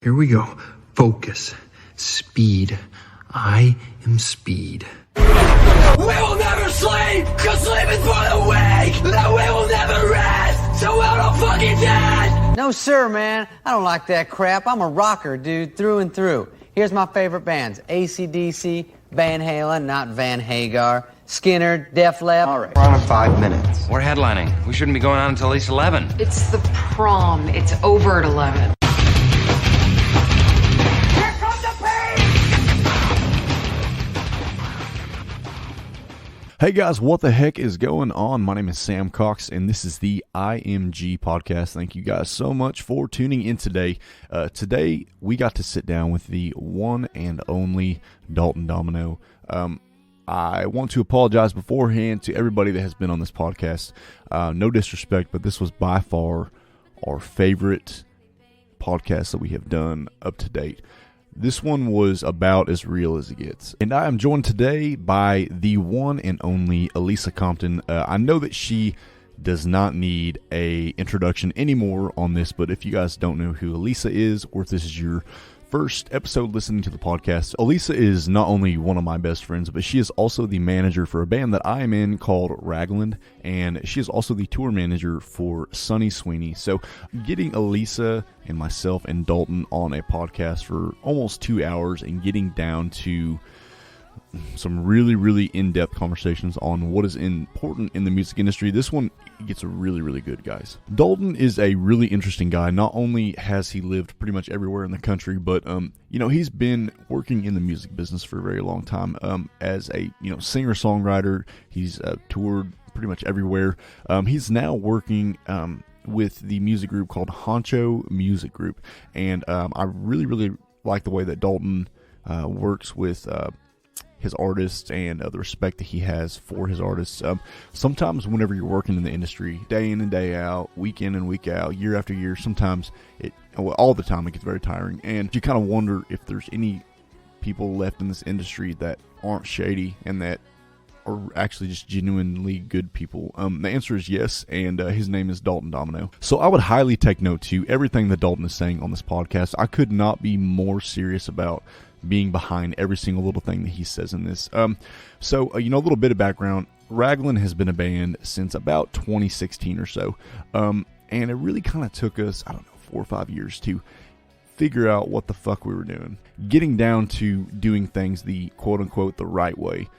Here we go. Focus. Speed. I am speed. We will never sleep, cause sleep is for the weak. That we will never rest, so we're all fucking dead. No, sir, man. I don't like that crap. I'm a rocker, dude, through and through. Here's my favorite bands. AC/DC, Van Halen, not Van Hagar, Skinner, Def Leppard. All right. We're on in 5 minutes. We're headlining. We shouldn't be going on until at least 11. It's the prom. It's over at 11. Hey guys, what the heck is going on? My name is Sam Cox, and this is the IMG podcast. Thank you guys so much for tuning in today. Today, we got to sit down with the one and only Dalton Domino. I want to apologize beforehand to everybody that has been on this podcast. No disrespect, but this was by far our favorite podcast that we have done up to date. This one was about as real as it gets. And I am joined today by the one and only Elisa Compton. I know that she does not need a introduction anymore on this, but if you guys don't know who Elisa is, or if this is your first episode listening to the podcast, Elisa is not only one of my best friends, but she is also the manager for a band that I am in called Ragland, and she is also the tour manager for Sunny Sweeney. So getting Elisa and myself and Dalton on a podcast for almost 2 hours and getting down to some really, really in-depth conversations on what is important in the music industry. This one gets really, really good, guys. Dalton is a really interesting guy. Not only has he lived pretty much everywhere in the country, but he's been working in the music business for a very long time. As a singer-songwriter, he's toured pretty much everywhere. He's now working with the music group called Honcho Music Group, and I really, really like the way that Dalton works with his artists and the respect that he has for his artists. Sometimes whenever you're working in the industry, day in and day out, week in and week out, year after year, sometimes all the time it gets very tiring, and you kind of wonder if there's any people left in this industry that aren't shady and that are actually just genuinely good people. The answer is yes, and his name is Dalton Domino. So I would highly take note to everything that Dalton is saying on this podcast. I could not be more serious about being behind every single little thing that he says in this. So a little bit of background. Raglan has been a band since about 2016 or so. And it really kind of took us, 4 or 5 years to figure out what the fuck we were doing. Getting down to doing things the quote-unquote the right way.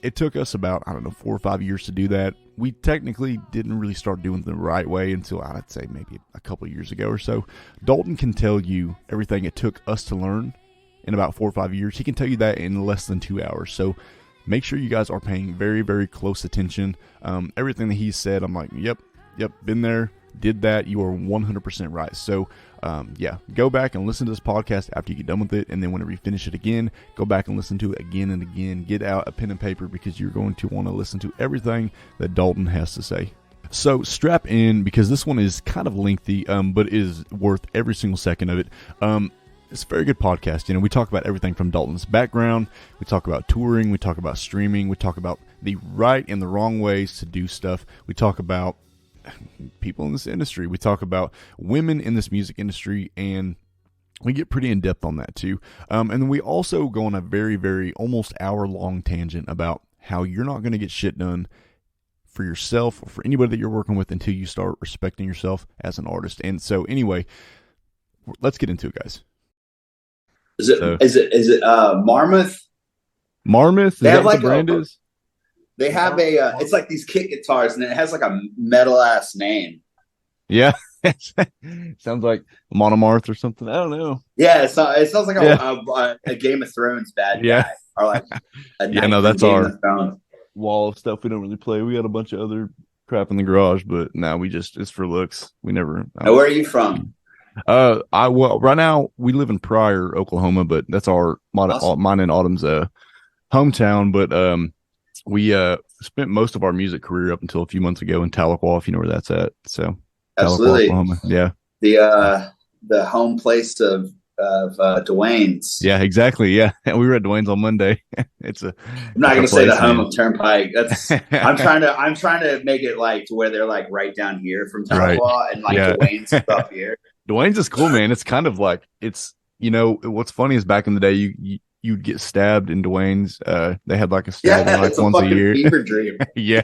It took us about, 4 or 5 years to do that. We technically didn't really start doing it the right way until, I'd say, maybe a couple of years ago or so. Dalton can tell you everything it took us to learn in about 4 or 5 years. He can tell you that in less than 2 hours. So make sure you guys are paying very, very close attention. Everything that he said, I'm like, yep, been there, did that. You are 100% right. So go back and listen to this podcast after you get done with it. And then whenever you finish it again, go back and listen to it again and again. Get out a pen and paper because you're going to want to listen to everything that Dalton has to say. So strap in because this one is kind of lengthy, but is worth every single second of it. It's a very good podcast. We talk about everything from Dalton's background. We talk about touring. We talk about streaming. We talk about the right and the wrong ways to do stuff. We talk about people in this industry. We talk about women in this music industry, and we get pretty in depth on that too. And then we also go on a very, very almost hour-long tangent about how you're not going to get shit done for yourself or for anybody that you're working with until you start respecting yourself as an artist. And so anyway, let's get into it, guys. Is it Marmouth? Marmouth? Is that what the brand is? They have it's like these kit guitars, and it has like a metal ass name. Yeah. Sounds like Monomarth or something. I don't know. Yeah, it sounds like a Game of Thrones bad guy. Or like that's our wall of stuff we don't really play. We got a bunch of other crap in the garage, but now it's for looks. We never. Now, where are you from? Right now we live in Pryor, Oklahoma, but that's mine and Autumn's hometown. But we spent most of our music career up until a few months ago in Tahlequah, if you know where that's at. So absolutely, Oklahoma. Yeah, the home place of Dwayne's. Yeah, exactly. Yeah, we were at Dwayne's on Monday. I'm not going to say the home of Turnpike. That's I'm trying to make it like to where they're like right down here from Tahlequah, and like Dwayne's stuff here. Dwayne's is cool, man. It's kind of like it's you know, what's funny is back in the day, you'd get stabbed in Dwayne's. They had like a stabbing like once a year. Fever dream. Yeah.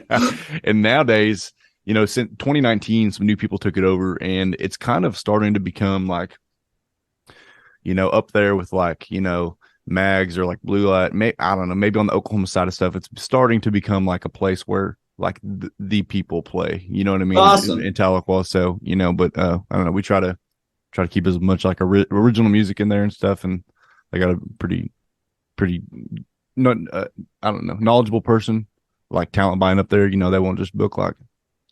And nowadays, you know, since 2019, some new people took it over, and it's kind of starting to become like, you know, up there with like, you know, Mags or like Blue Light. I don't know, maybe on the Oklahoma side of stuff, it's starting to become like a place where like the people play. You know what I mean? Awesome. In Tahlequah. So, you know, but I don't know. We try to keep as much like original music in there and stuff, and they got a pretty not I don't know, knowledgeable person like talent buying up there. You know, they won't just book like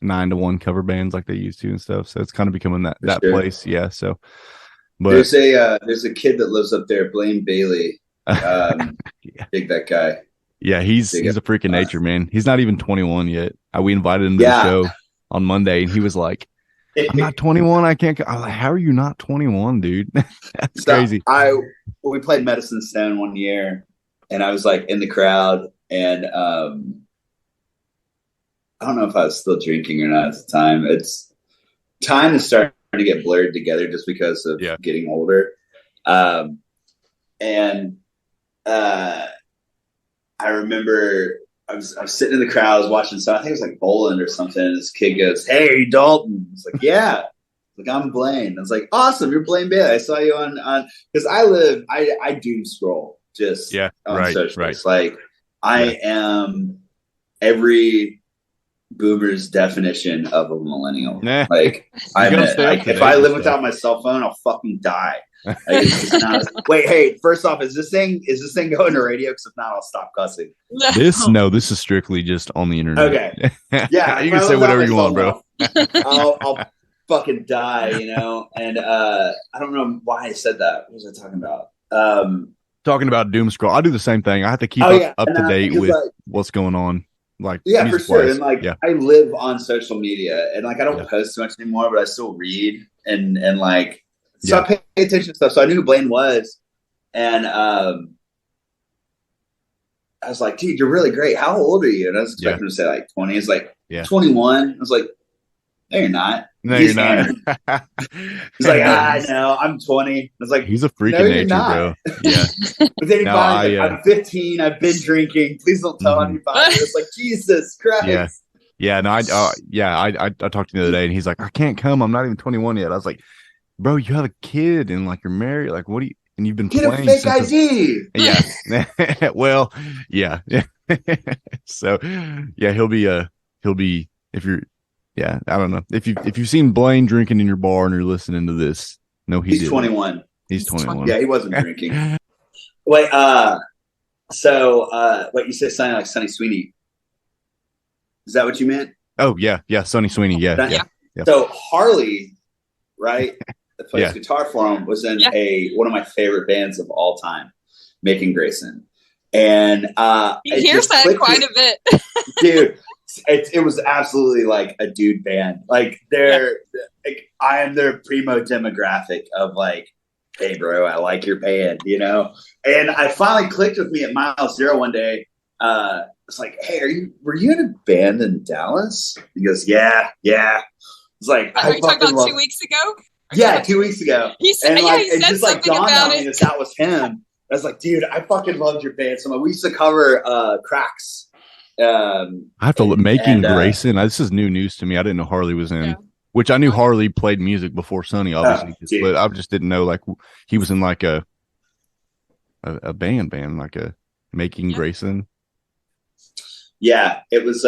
9-to-1 cover bands like they used to and stuff. So it's kind of becoming that sure. place. Yeah. So, but there's a kid that lives up there, Blaine Bailey. Big that guy. Yeah, he's a freak of nature, man. He's not even 21 yet. We invited him to the show on Monday, and he was like, "I'm not 21. I can't." I'm like, "How are you not 21, dude?" That's crazy. We played Medicine Stone one year, and I was like in the crowd, and I don't know if I was still drinking or not at the time. Time is starting to get blurred together just because of getting older. I remember I was sitting in the crowd, I was watching something, I think it was like Boland or something, and this kid goes, "Hey, are you Dalton?" I was like, "Yeah." Like, "I'm Blaine." I was like, "Awesome, you're Blaine Bailey. I saw you on because I doom scroll just on socials. Right. Like I am every boomer's definition of a millennial. Like if I live without my cell phone, I'll fucking die. Like, it's just not. Wait, hey, first off, is this thing going to radio? Because if not, I'll stop cussing. This is strictly just on the internet. Okay. Yeah, you can say whatever you want, bro. I'll fucking die, you know. And I don't know why I said that. What was I talking about? Talking about doom scroll. I do the same thing. I have to keep up to date with what's going on. Like, yeah, for sure. And like, I live on social media, and like, I don't post too much anymore, but I still read and like. So I pay attention to stuff. So I knew who Blaine was. And I was like, "Dude, you're really great. How old are you?" And I was expecting him to say like 20. He's like, 21. I was like, "No, you're not." No, you're not. He's like, "No, I'm 20." I was like, "He's a freak of nature, bro." Yeah. But then he finally like, "I'm 15. I've been drinking. Please don't tell anybody." It's like, Jesus Christ. Yeah. Yeah. No, I talked to him the other day, and he's like, "I can't come. I'm not even 21 yet." I was like, "Bro, you have a kid and like you're married. Like, what do you?" And you've been playing a fake ID. Yeah. Well, yeah. So, yeah, he'll be if you're. Yeah, I don't know if you've seen Blaine drinking in your bar and you're listening to this. No, he's 21. He's 21. Yeah, he wasn't drinking. Wait, so what you said sounded like Sonny Sweeney. Is that what you meant? Oh yeah, Sonny Sweeney. Yeah. So Harley, right? That plays guitar for him was in one of my favorite bands of all time, Making Grayson. And he hears that quite a bit. Dude, it was absolutely like a dude band. Like like, I am their primo demographic of like, "Hey bro, I like your band," you know? And I finally clicked with me at Mile Zero one day. It's like, "Hey, were you in a band in Dallas?" He goes, Yeah. It's like, are you talking about 2 weeks ago? Yeah, 2 weeks ago. He said, he said just like dawned on me that was him. I was like, "Dude, I fucking loved your band so much." We used to cover Cracks. I have to look. Making Grayson. This is new news to me. I didn't know Harley was in. Which I knew Harley played music before Sonny, obviously, but I just didn't know like he was in like a band, like a Making Grayson. Yeah, it was.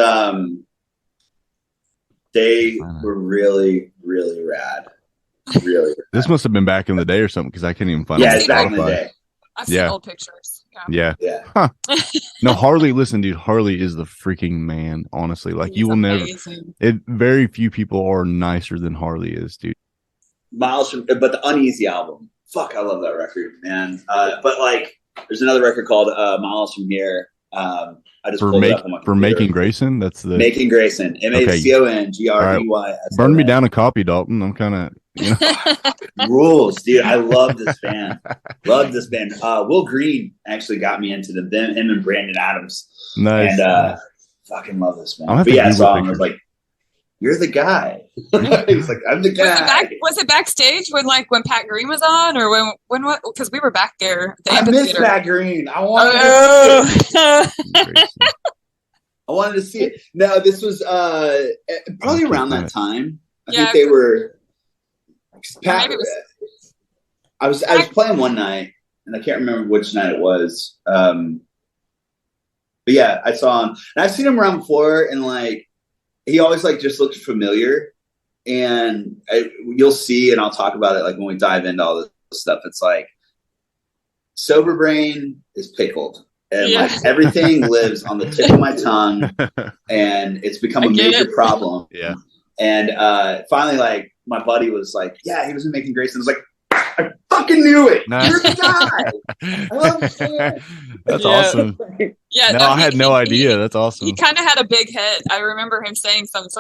They were really, really rad. Really. This must have been back in the day or something because I can't even find. Yeah, it's back in the day. I've seen old pictures. Yeah. Huh. No, Harley. Listen, dude. Harley is the freaking man. Honestly, like you will amazing. never. Very few people are nicer than Harley is, dude. But the Uneasy album. Fuck, I love that record, man. But like, there's another record called Miles from Here. I just pulled it up on my computer. Making Grayson. That's the Making Grayson. MACONGREY. Burn me down a copy, Dalton. I'm kind of. Rules, dude. I love this band. Will Green actually got me into them. Him and Brandon Adams. Nice. And fucking love this band. But yeah, I saw him. I was like, you're the guy. He's like, I'm the guy. Was it backstage when Pat Green was on, or when what? Because we were back there. At the I miss amphitheater. Pat Green. I wanted to see it. No, this was probably around that time. I think they were. Pat, I was playing one night, and I can't remember which night it was. But yeah, I saw him, and I've seen him around before, and like he always like just looked familiar. And you'll see, and I'll talk about it like when we dive into all this stuff. It's like sober brain is pickled, and like everything lives on the tip of my tongue, and it's become a major problem. Yeah. And finally, like my buddy was like, "Yeah, he was in Making Grace," and I was like, "I fucking knew it! Nice. You're the guy." I love it. That's awesome. Yeah, no, I had no idea. That's awesome. He kind of had a big head. I remember him saying something.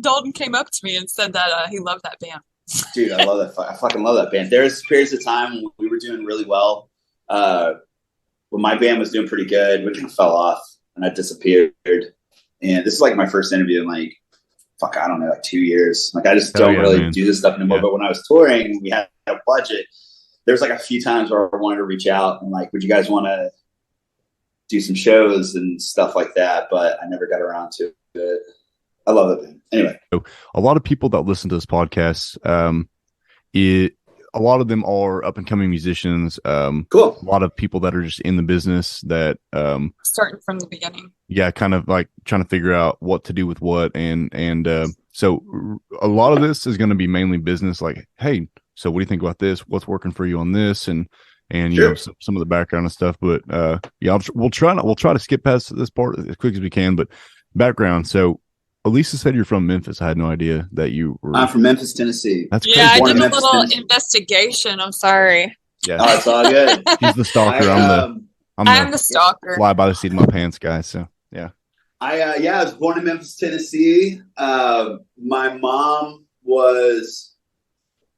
Dalton came up to me and said that he loved that band. Dude, I love that. I fucking love that band. There's periods of time when we were doing really well. When my band was doing pretty good, we kind of fell off, and I disappeared. And this is like my first interview in like, I don't know, like 2 years. Like I just don't really do this stuff anymore. Yeah. But when I was touring, we had a budget. There's like a few times where I wanted to reach out and like, would you guys want to do some shows and stuff like that? But I never got around to it. I love that thing. Anyway. A lot of people that listen to this podcast, a lot of them are up and coming musicians. Cool. A lot of people that are just in the business that starting from the beginning. Yeah, kind of like trying to figure out what to do with what, and so a lot of this is going to be mainly business. Like, hey, so what do you think about this? What's working for you on this? And you know some of the background and stuff. But yeah, we'll try to skip past this part as quick as we can. But background. So Elisa said you're from Memphis. I had no idea that you were. I'm from Memphis, Tennessee. That's crazy. Yeah, I did a little investigation. I'm sorry. Yeah, oh, it's all good. She's the stalker. I'm the stalker. Fly by the seat of my pants, guy. So yeah. I was born in Memphis, Tennessee. My mom was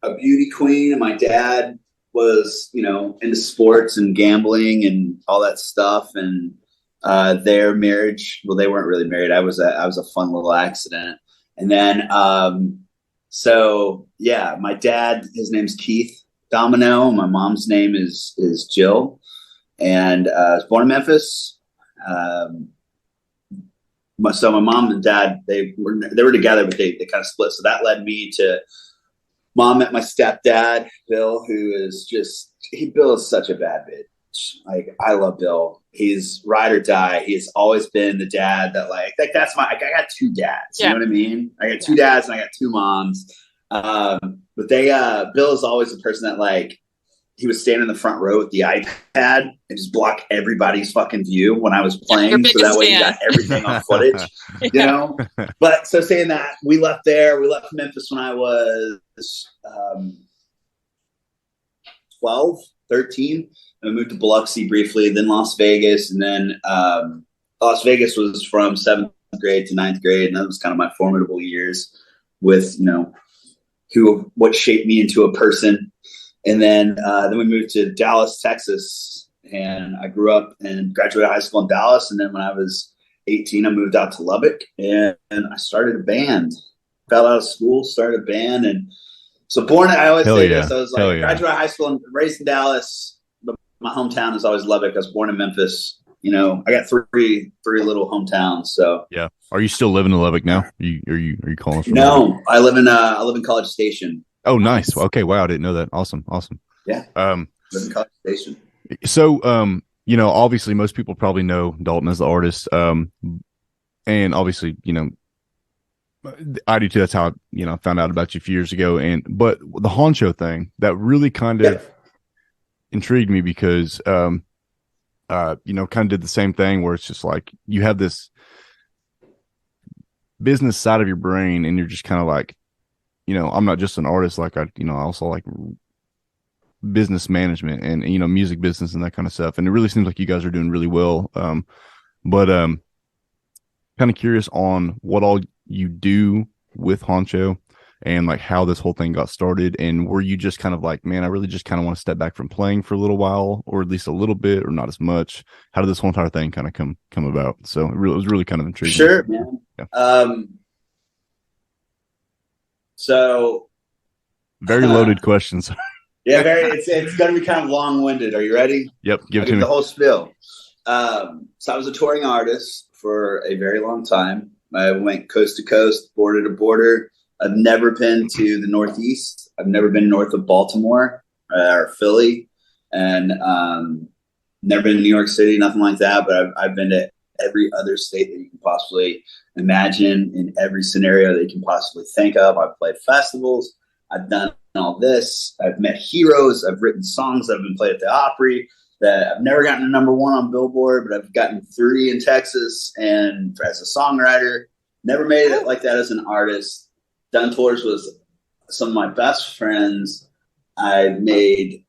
a beauty queen, and my dad was, into sports and gambling and all that stuff. And their marriage, well, they weren't really married. I was a fun little accident. And then, so yeah, my dad, his name's Keith Domino. My mom's name is Jill, and I was born in Memphis. So my mom and dad, they were together, but they kind of split. So that led me to mom met my stepdad, Bill, who is Bill is such a bad bitch. Like, I love Bill. He's ride or die. He's always been the dad that that's I got two dads. You know what I mean? I got two dads and I got two moms. But Bill is always the person that he would stand in the front row with the iPad and just block everybody's fucking view when I was playing. So that way you got everything on footage, But so saying that, we left Memphis when I was 12, 13. And we moved to Biloxi briefly, then Las Vegas. And then Las Vegas was from 7th grade to 9th grade. And that was kind of my formidable years with, what shaped me into a person. And then we moved to Dallas, Texas, and I grew up and graduated high school in Dallas. And then when I was 18, I moved out to Lubbock, and I started a band. Got out of school, started a band, and so I always say this. I was graduated high school and raised in Dallas, but my hometown is always Lubbock. I was born in Memphis. I got three little hometowns. So yeah, are you still living in Lubbock now? Are you calling us from No, Lubbock? I live in College Station. Oh, nice. Okay, wow, I didn't know that. Awesome. Yeah. Live in College Station. So, obviously most people probably know Dalton as the artist. And obviously, I do too. That's how, I found out about you a few years ago. But the Honcho thing, that really kind of intrigued me because, kind of did the same thing where it's just like, you have this business side of your brain and you're just kind of like, I'm not just an artist. Like I also like business management and, music business and that kind of stuff. And it really seems like you guys are doing really well. But kind of curious on what all you do with Honcho and like how this whole thing got started. And were you just kind of like, man, I really just kind of want to step back from playing for a little while, or at least a little bit, or not as much? How did this whole entire thing kind of come about? So it was really kind of intriguing. Sure, man. Yeah. So Very loaded questions. yeah, it's going to be kind of long-winded. Are you ready? Yep, give it to I'll me. the whole spiel. So I was a touring artist for a very long time. I went coast to coast, border to border. I've never been to the Northeast. I've never been north of Baltimore or Philly, and never been to New York City, nothing like that. But I've been to every other state that you can possibly imagine, in every scenario that you can possibly think of. I've played festivals. I've done all this. I've met heroes. I've written songs that have been played at the Opry that I've never gotten to #1 on Billboard, but I've gotten 3 in Texas. And as a songwriter, never made it like that as an artist. Done tours with some of my best friends. I made.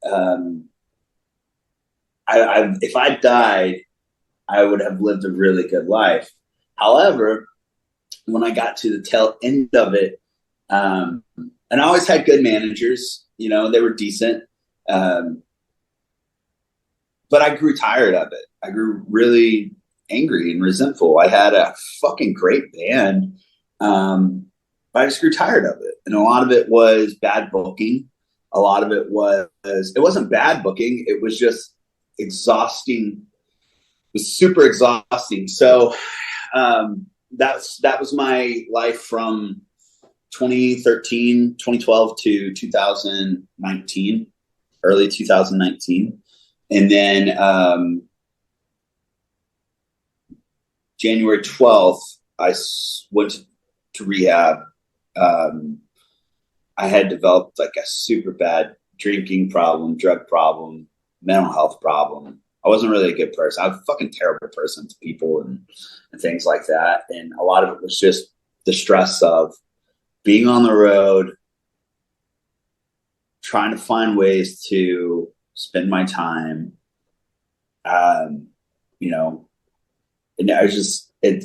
If I died, I would have lived a really good life. However, when I got to the tail end of it, and I always had good managers, you know, they were decent. But I grew tired of it. I grew really angry and resentful. I had a fucking great band, but I just grew tired of it. And a lot of it was bad booking. A lot of it wasn't bad booking. It was just exhausting. It was super exhausting. So that was my life from 2012 to 2019, early 2019. And then January 12th, I went to rehab. I had developed like a super bad drinking problem, drug problem, mental health problem. I wasn't really a good person. I was a fucking terrible person to people and things like that. And a lot of it was just the stress of being on the road, trying to find ways to spend my time, you know, and I was just, it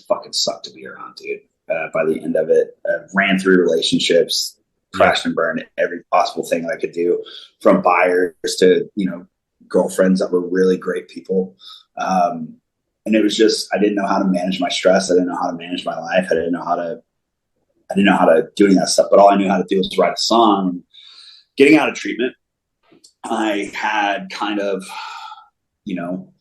fucking sucked to be around, dude. By the end of it, ran through relationships, crashed and burned every possible thing I could do, from buyers to, you know, girlfriends that were really great people. And it was just, I didn't know how to manage my stress. I didn't know how to manage my life. I didn't know how to do any of that stuff, but all I knew how to do was write a song. Getting out of treatment, I had kind of, you know,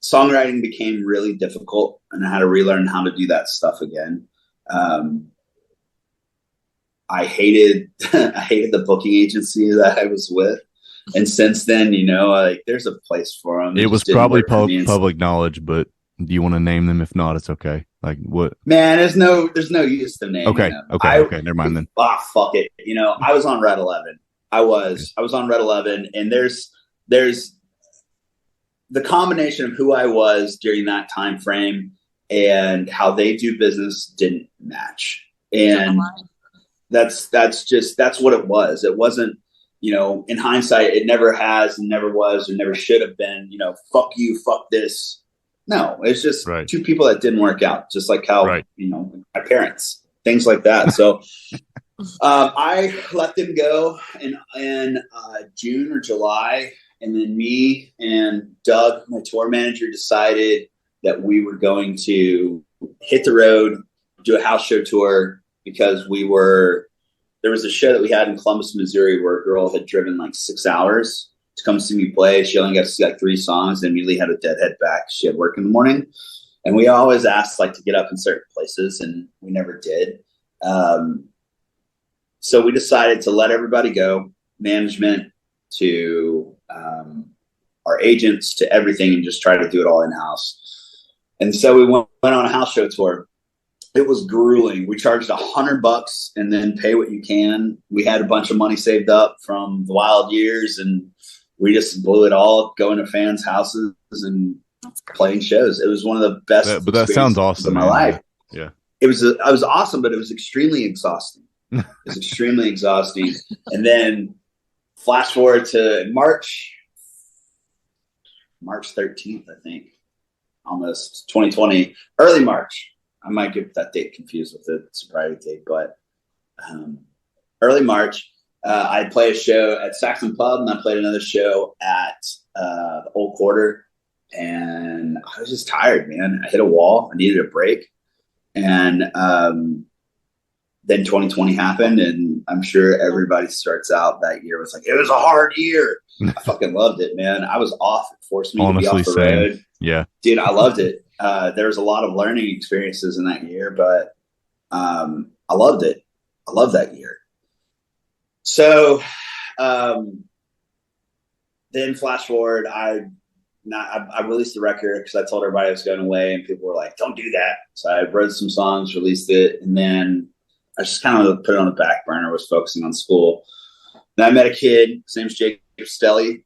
songwriting became really difficult, and I had to relearn how to do that stuff again. I hated the booking agency that I was with. And since then, you know, like there's a place for them. It was probably public knowledge, but do you want to name them? If not, it's okay. Like what? Man, there's no use to naming them. Okay. Never mind then. Fuck it. You know, I was on Red 11. I was on Red 11, and there's the combination of who I was during that time frame and how they do business didn't match. And that's what it was. It wasn't, you know, in hindsight, it never has and never was or never should have been, you know, fuck you, fuck this. No, it's just two people that didn't work out, just like how, you know, my parents, things like that. So I let them go in June or July. And then me and Doug, my tour manager, decided that we were going to hit the road, do a house show tour, because there was a show that we had in Columbus, Missouri, where a girl had driven like 6 hours to come see me play. She only got to see like 3 songs and immediately had a deadhead back. She had work in the morning. And we always asked like to get up in certain places, and we never did. So we decided to let everybody go, management to our agents to everything, and just try to do it all in-house. And so we went on a house show tour. It was grueling. We charged $100 and then pay what you can. We had a bunch of money saved up from the wild years, and we just blew it all going to fans' houses and playing shows. It was one of the best. But that sounds awesome in my life. Yeah, it was awesome, but it was extremely exhausting. It was extremely exhausting. And then flash forward to March 13th, I think, almost 2020, early March. I might get that date confused with the sobriety date, but early March, I played a show at Saxon Pub, and I played another show at the Old Quarter, and I was just tired, man. I hit a wall. I needed a break, and then 2020 happened, and I'm sure everybody starts out that year was like, it was a hard year. I fucking loved it, man. I was off. It forced me to be off the road. Yeah. Dude, I loved it. There was a lot of learning experiences in that year, but I loved it. I loved that year. So then flash forward, I released the record because I told everybody I was going away, and people were like, don't do that. So I wrote some songs, released it, and then I just kind of put it on the back burner, was focusing on school. Then I met a kid, his name's Jacob Stelly.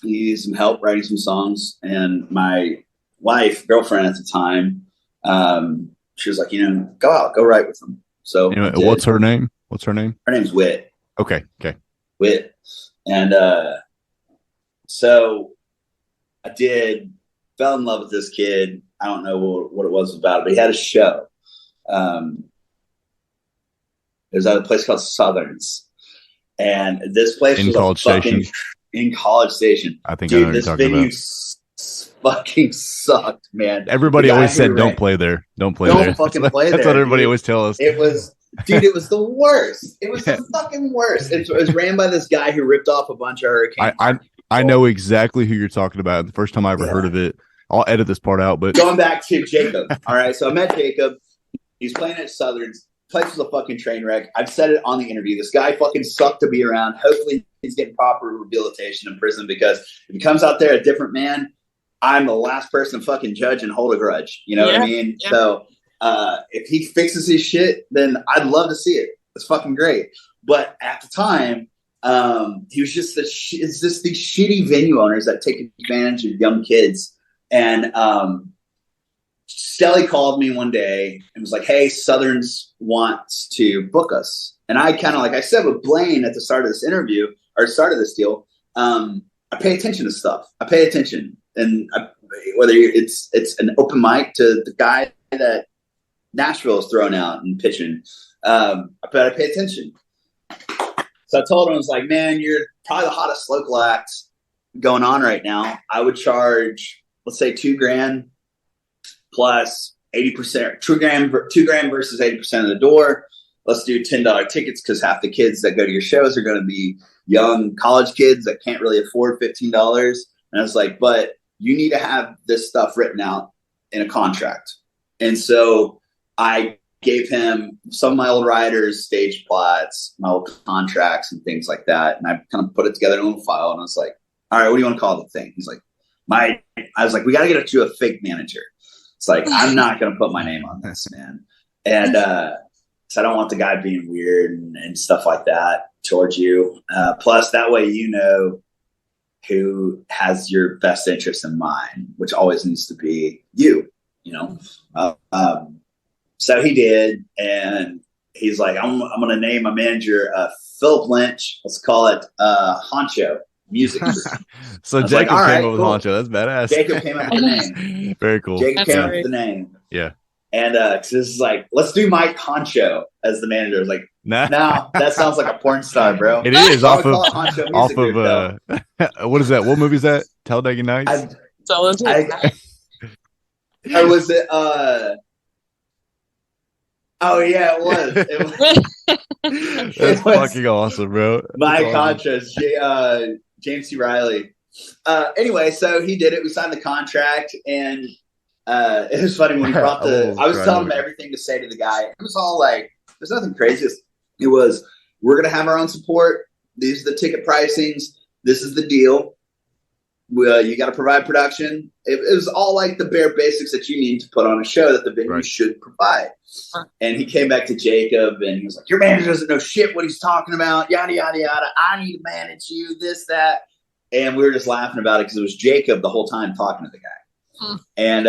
He needed some help writing some songs, and my girlfriend at the time, she was like, go out, go write with him. So what's her name? Her name's Whit. Okay. Whit. And so I fell in love with this kid. I don't know what it was about, but he had a show. It was at a place called Southerns. And this place was College Station. In College Station. I think I know what you're talking about. Fucking sucked, man. Everybody always said, don't play there. Don't play there. Fucking play there. That's what everybody always tells us. It was the worst. It was the fucking worst. It was ran by this guy who ripped off a bunch of Hurricanes. I know exactly who you're talking about. The first time I ever heard of it. I'll edit this part out. But going back to Jacob. All right. So I met Jacob. He's playing at Southerns. Place was a fucking train wreck. I've said it on the interview. This guy fucking sucked to be around. Hopefully he's getting proper rehabilitation in prison, because if he comes out there a different man, I'm the last person to fucking judge and hold a grudge. You know what I mean? Yeah. So if he fixes his shit, then I'd love to see it. It's fucking great. But at the time, he was just it's just these shitty venue owners that take advantage of young kids. And Stelly called me one day and was like, hey, Southerns wants to book us. And I kind of, like I said with Blaine at the start of this interview, or start of this deal, I pay attention to stuff. I pay attention. And whether it's an open mic to the guy that Nashville is throwing out and pitching, but I pay attention. So I told him, I was like, man, you're probably the hottest local act going on right now. I would charge, let's say, $2,000 plus 80%, $2,000 versus 80% of the door. Let's do $10 tickets, because half the kids that go to your shows are going to be young college kids that can't really afford $15. And I was like, but you need to have this stuff written out in a contract. And so I gave him some of my old writers, stage plots, my old contracts and things like that. And I kind of put it together in a little file, and I was like, all right, what do you want to call the thing? He's like, I was like, we got to get you a fake manager. It's like, I'm not going to put my name on this, man. And so I don't want the guy being weird and stuff like that towards you. Plus, that way you know who has your best interest in mind, which always needs to be you, So he did, and he's like, I'm going to name my manager Philip Lynch. Let's call it Honcho Music. So Jacob came up with Honcho. That's badass. Jacob came up with the name. Very cool. Jacob came up with the name. Yeah. And this is like, let's do Mike Honcho as the manager. I was like, no, that sounds like a porn star, bro. It is off of Group, what is that? What movie is that? Talladega Nights? Or was it oh yeah, it was. That's fucking awesome, bro. Mike Honcho, James C. Riley. Anyway, so he did it. We signed the contract, and it was funny when he brought I was telling him everything to say to the guy. It was all like, there's nothing crazy. It was, we're going to have our own support. These are the ticket pricings. This is the deal. You got to provide production. It was all like the bare basics that you need to put on a show that the venue should provide. And he came back to Jacob, and he was like, your manager doesn't know shit what he's talking about. Yada, yada, yada. I need to manage you, this, that. And we were just laughing about it because it was Jacob the whole time talking to the guy. And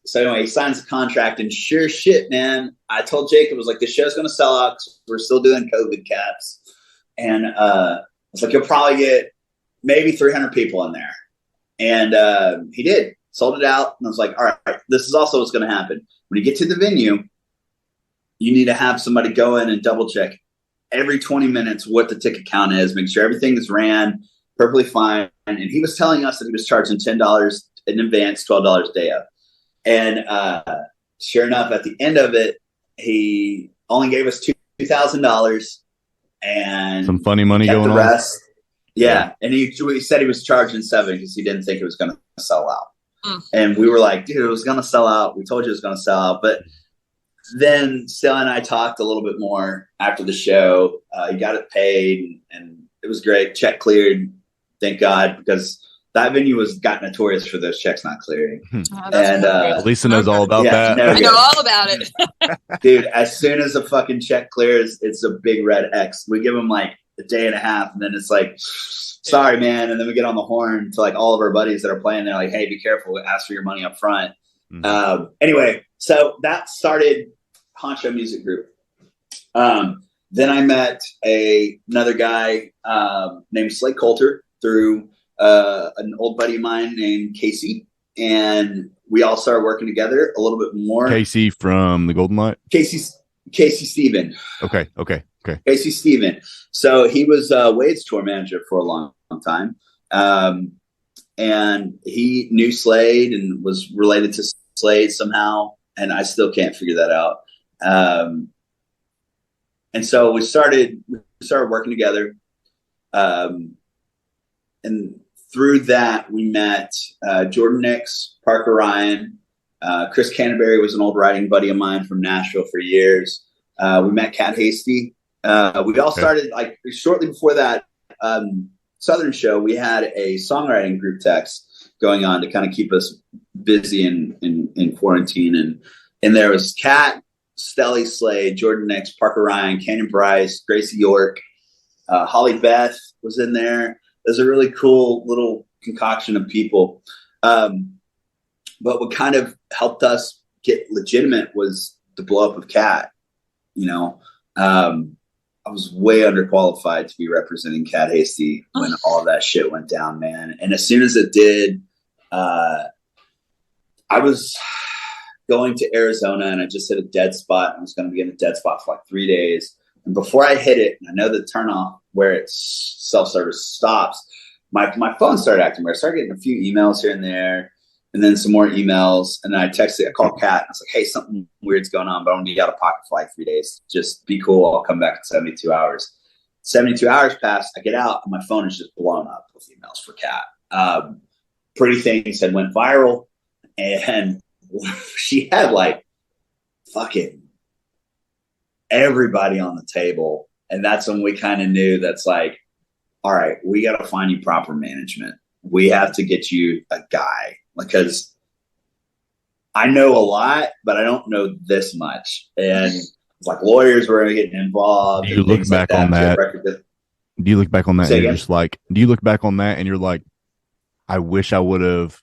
so anyway, he signs the contract, and sure shit, man, I told Jacob, I was like, this show's going to sell out because we're still doing COVID caps. And I was like, you'll probably get maybe 300 people in there. And he did. Sold it out. And I was like, all right, this is also what's going to happen. When you get to the venue, you need to have somebody go in and double check every 20 minutes what the ticket count is, make sure everything is ran perfectly fine. And he was telling us that he was charging $10 in advance, $12 a day of. And sure enough, at the end of it, he only gave us $2,000 and some funny money kept going the on. rest. Yeah. And he said he was charging $7 because he didn't think it was going to sell out. And we were like, dude, it was going to sell out. We told you it was going to sell out. But then Stella and I talked a little bit more after the show. He got it paid and it was great. Check cleared. Thank God, because that venue got notorious for those checks not clearing. And Lisa knows all about that. I know all about it. Dude, as soon as a fucking check clears, it's a big red X. We give them like a day and a half, and then it's like, sorry, man. And then we get on the horn to like all of our buddies that are playing. They're like, hey, be careful. Ask for your money up front. Anyway, so that started Honcho Music Group. Then I met another guy named Slade Coulter through an old buddy of mine named Casey, and we all started working together a little bit more. Casey from the Golden Light? Casey Steven. Okay. Casey Steven. So he was Wade's tour manager for a long time. And he knew Slade and was related to Slade somehow, and I still can't figure that out. And so we started working together. And through that, we met Jordan Nix, Parker Ryan, Chris Canterbury was an old writing buddy of mine from Nashville for years. We met Cat Hasty. We all started like shortly before that Southern show. We had a songwriting group text going on to kind of keep us busy in quarantine. And there was Cat, Stelly Slade, Jordan Nix, Parker Ryan, Canyon Bryce, Gracie York, Holly Beth was in there. There's a really cool little concoction of people. But what kind of helped us get legitimate was the blow up of Cat. You know, I was way underqualified to be representing Cat Hasty when all that shit went down, man. And as soon as it did, I was going to Arizona and I just hit a dead spot. I was going to be in a dead spot for like 3 days. And before I hit it, I know the turnoff where it's self-service stops, my phone started acting weird. I started getting a few emails here and there, and then some more emails. And then I called Kat. I was like, hey, something weird's going on, but I'm going to be out of pocket for like 3 days. Just be cool. I'll come back in 72 hours. 72 hours passed. I get out, and my phone is just blown up with emails for Kat. Pretty Things had went viral, and she had like fucking everybody on the table. And that's when we kind of knew that's like, all right, we got to find you proper management. We have to get you a guy, because I know a lot, but I don't know this much. And it's like lawyers were getting involved. Do you look back on that? Do you look back on that and you're just like, do you look back on that and you're like, I wish I would have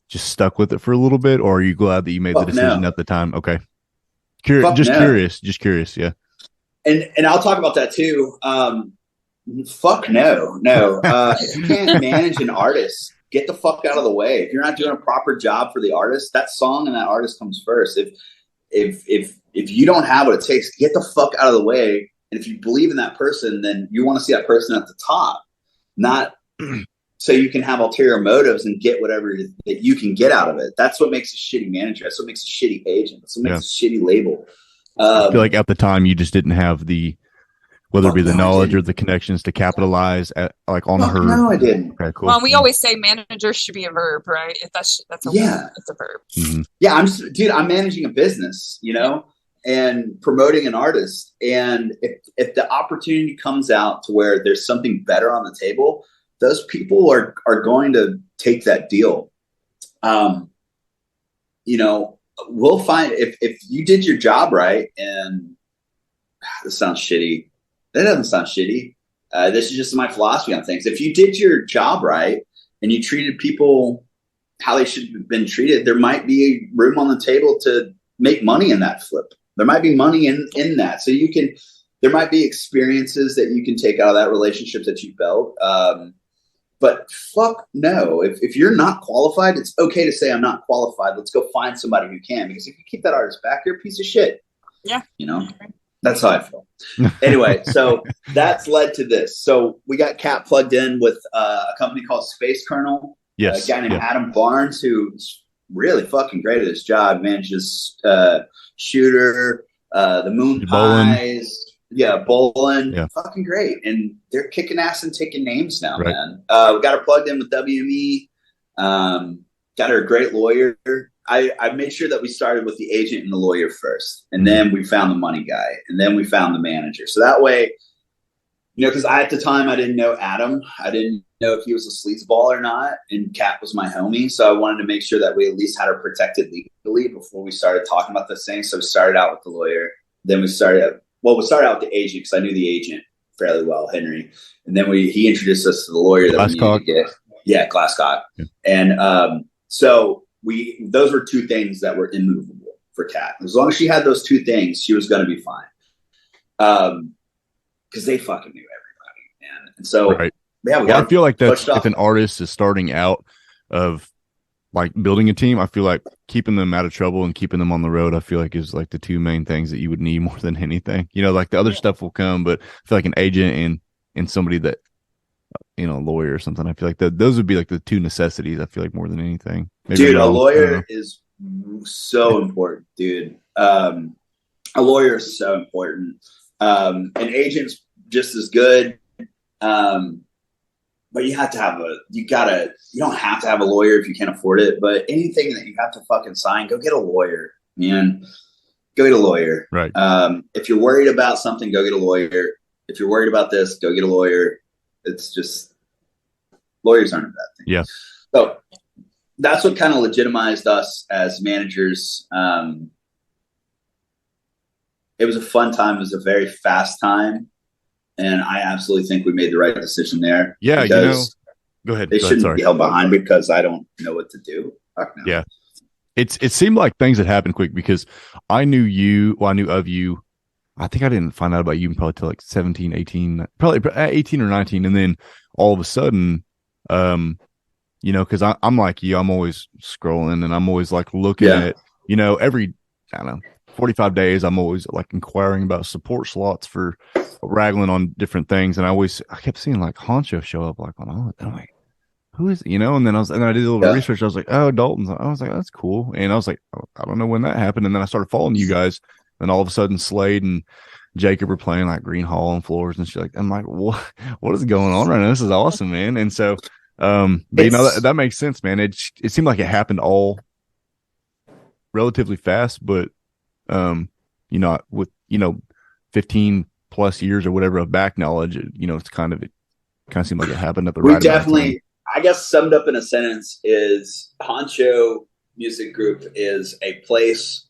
just stuck with it for a little bit? Or are you glad that you made the decision at the time? Okay. Just curious. Yeah. And I'll talk about that too. Fuck no. If you can't manage an artist, get the fuck out of the way. If you're not doing a proper job for the artist, that song and that artist comes first. If you don't have what it takes, get the fuck out of the way. And if you believe in that person, then you want to see that person at the top, not so you can have ulterior motives and get whatever that you can get out of it. That's what makes a shitty manager. That's what makes a shitty agent. That's what makes a shitty label. I feel like at the time you just didn't have whether it be the knowledge or the connections to capitalize on her. No, I didn't. Okay, cool. Well, we always say manager should be a verb, right? If that's a word, it's a verb. Mm-hmm. Yeah, I'm managing a business, and promoting an artist. And if the opportunity comes out to where there's something better on the table, those people are going to take that deal. We'll find if you did your job right, and this sounds shitty. That doesn't sound shitty. This is just my philosophy on things. If you did your job right and you treated people how they should have been treated, there might be room on the table to make money in that flip. There might be money in that. So there might be experiences that you can take out of that relationship that you built. But fuck no. If you're not qualified, it's okay to say I'm not qualified. Let's go find somebody who can. Because if you keep that artist back, you're a piece of shit. Yeah. That's how I feel. Anyway, so that's led to this. So we got Cat plugged in with a company called Space Kernel. Yes. A guy named Adam Barnes, who's really fucking great at his job. Manages Shooter, the Moon Pies, Yeah, bowling, Yeah. fucking great, and they're kicking ass and taking names now, Right. man. We got her plugged in with WME. Got her a great lawyer. I made sure that we started with the agent and the lawyer first, and then we found the money guy, and then we found the manager. So that way, because at the time I didn't know Adam. I didn't know if he was a sleazeball or not, and Kat was my homie. So I wanted to make sure that we at least had her protected legally before we started talking about this thing. So we started out with the lawyer. Then we started out with the agent because I knew the agent fairly well, Henry. And then he introduced us to the lawyer that we needed to get. Yeah, Glasscock. Yeah. And so those were two things that were immovable for Kat. As long as she had those two things, she was going to be fine. Because they fucking knew everybody, man. And so, right. Yeah, I feel like that's if an artist is starting out of like building a team, I feel like keeping them out of trouble and keeping them on the road, I feel like is like the two main things that you would need more than anything. Like the other stuff will come, but I feel like an agent and somebody that, a lawyer or something, I feel like those would be like the two necessities, I feel like, more than anything. Maybe dude, a lawyer is so important, dude. A lawyer is so important. An agent's just as good. But you have to have you don't have to have a lawyer if you can't afford it, but anything that you have to fucking sign, go get a lawyer, man. Go get a lawyer. Right. If you're worried about something, go get a lawyer. If you're worried about this, go get a lawyer. It's just, lawyers aren't a bad thing. Yeah. So that's what kind of legitimized us as managers. It was a fun time. It was a very fast time. And I absolutely think we made the right decision there. Yeah, go ahead. They shouldn't be held behind because I don't know what to do. Fuck no. Yeah. It seemed like things had happened quick because I knew of you. I think I didn't find out about you probably till like 17, 18, probably 18 or 19. And then all of a sudden, because I'm like you, I'm always scrolling and I'm always like looking at, every, 45 days, I'm always like inquiring about support slots for Raglan on different things. And I kept seeing like Honcho show up like on all of them. I'm like, who is it? And then I did a little bit of research. I was like, oh, Dalton's. I was like, that's cool. And I was like, I don't know when that happened. And then I started following you guys. And all of a sudden Slade and Jacob were playing like Green Hall and Floors and shit. Like, I'm like, what is going on right now? This is awesome, man. And so, but that makes sense, man. It seemed like it happened all relatively fast, but with 15 plus years or whatever of back knowledge, it kind of seemed like it happened at the right definitely, I guess summed up in a sentence is Honcho Music Group is a place.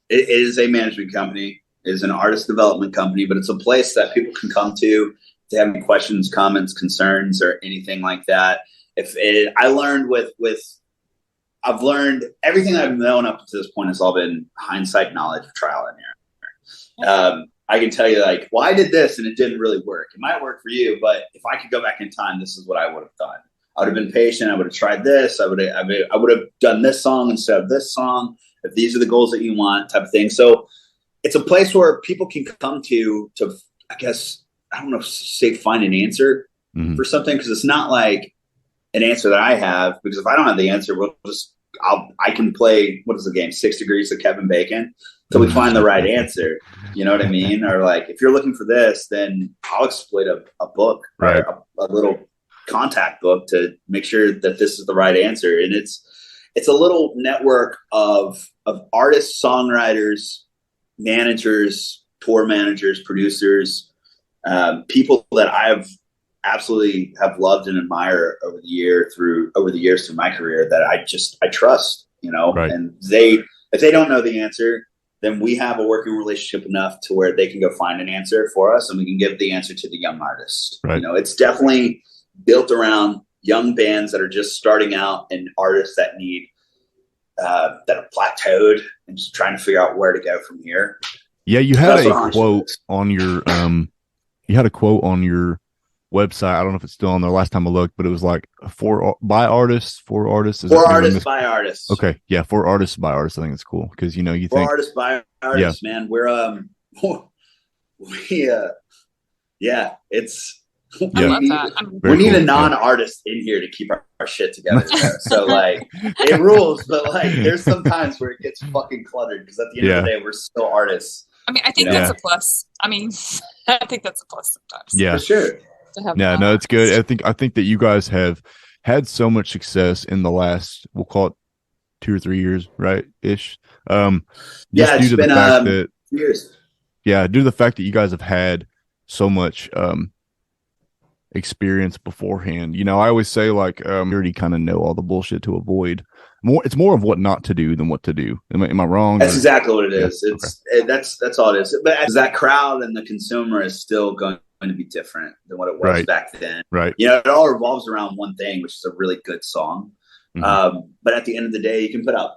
It is a management company. It is an artist development company, but it's a place that people can come to if they have any questions, comments, concerns, or anything like that. I've learned everything I've known up to this point has all been hindsight knowledge of trial and error. I can tell you like, well, I did this and it didn't really work. It might work for you, but if I could go back in time, this is what I would have done. I would have been patient. I would have tried this. I would have done this song instead of this song. If these are the goals that you want, type of thing. So it's a place where people can come to, I guess, I don't know, say find an answer for something. Cause it's not like an answer that I have, because if I don't have the answer, I can play, what is the game? 6 Degrees of Kevin Bacon till we find the right answer. You know what I mean? Or like, if you're looking for this, then I'll exploit a book, right? A little contact book to make sure that this is the right answer. And it's a little network of artists, songwriters, managers, tour managers, producers, people that I've absolutely have loved and admire over the years through my career that I trust, right. And if they don't know the answer, then we have a working relationship enough to where they can go find an answer for us and we can give the answer to the young artist. Right. It's definitely built around young bands that are just starting out and artists that need, that have plateaued and just trying to figure out where to go from here. Yeah. You had a quote on your, website. I don't know if it's still on there. Last time I looked, but it was like for artists. For artists by artists. Okay, yeah, for artists by artists. I think it's cool because you think artists by artists, man. We're it's. I love that. We need a non-artist in here to keep our shit together. So like it rules, but like there's some times where it gets fucking cluttered because at the end of the day we're still artists. I mean, I think that's a plus. I mean, I think that's a plus sometimes. Yeah, for sure. Yeah, no, it's good. I think that you guys have had so much success in the last, we'll call it 2 or 3 years, right? Ish. Yeah, it's been years. Yeah, due to the fact that you guys have had so much experience beforehand. You know, I always say like you already kind of know all the bullshit to avoid. It's more of what not to do than what to do. Am I wrong? That's exactly what it is. That's all it is. But that crowd and the consumer is still going to be different than what it was back then. Right. You know, it all revolves around one thing, which is a really good song. Mm-hmm. But at the end of the day, you can put out,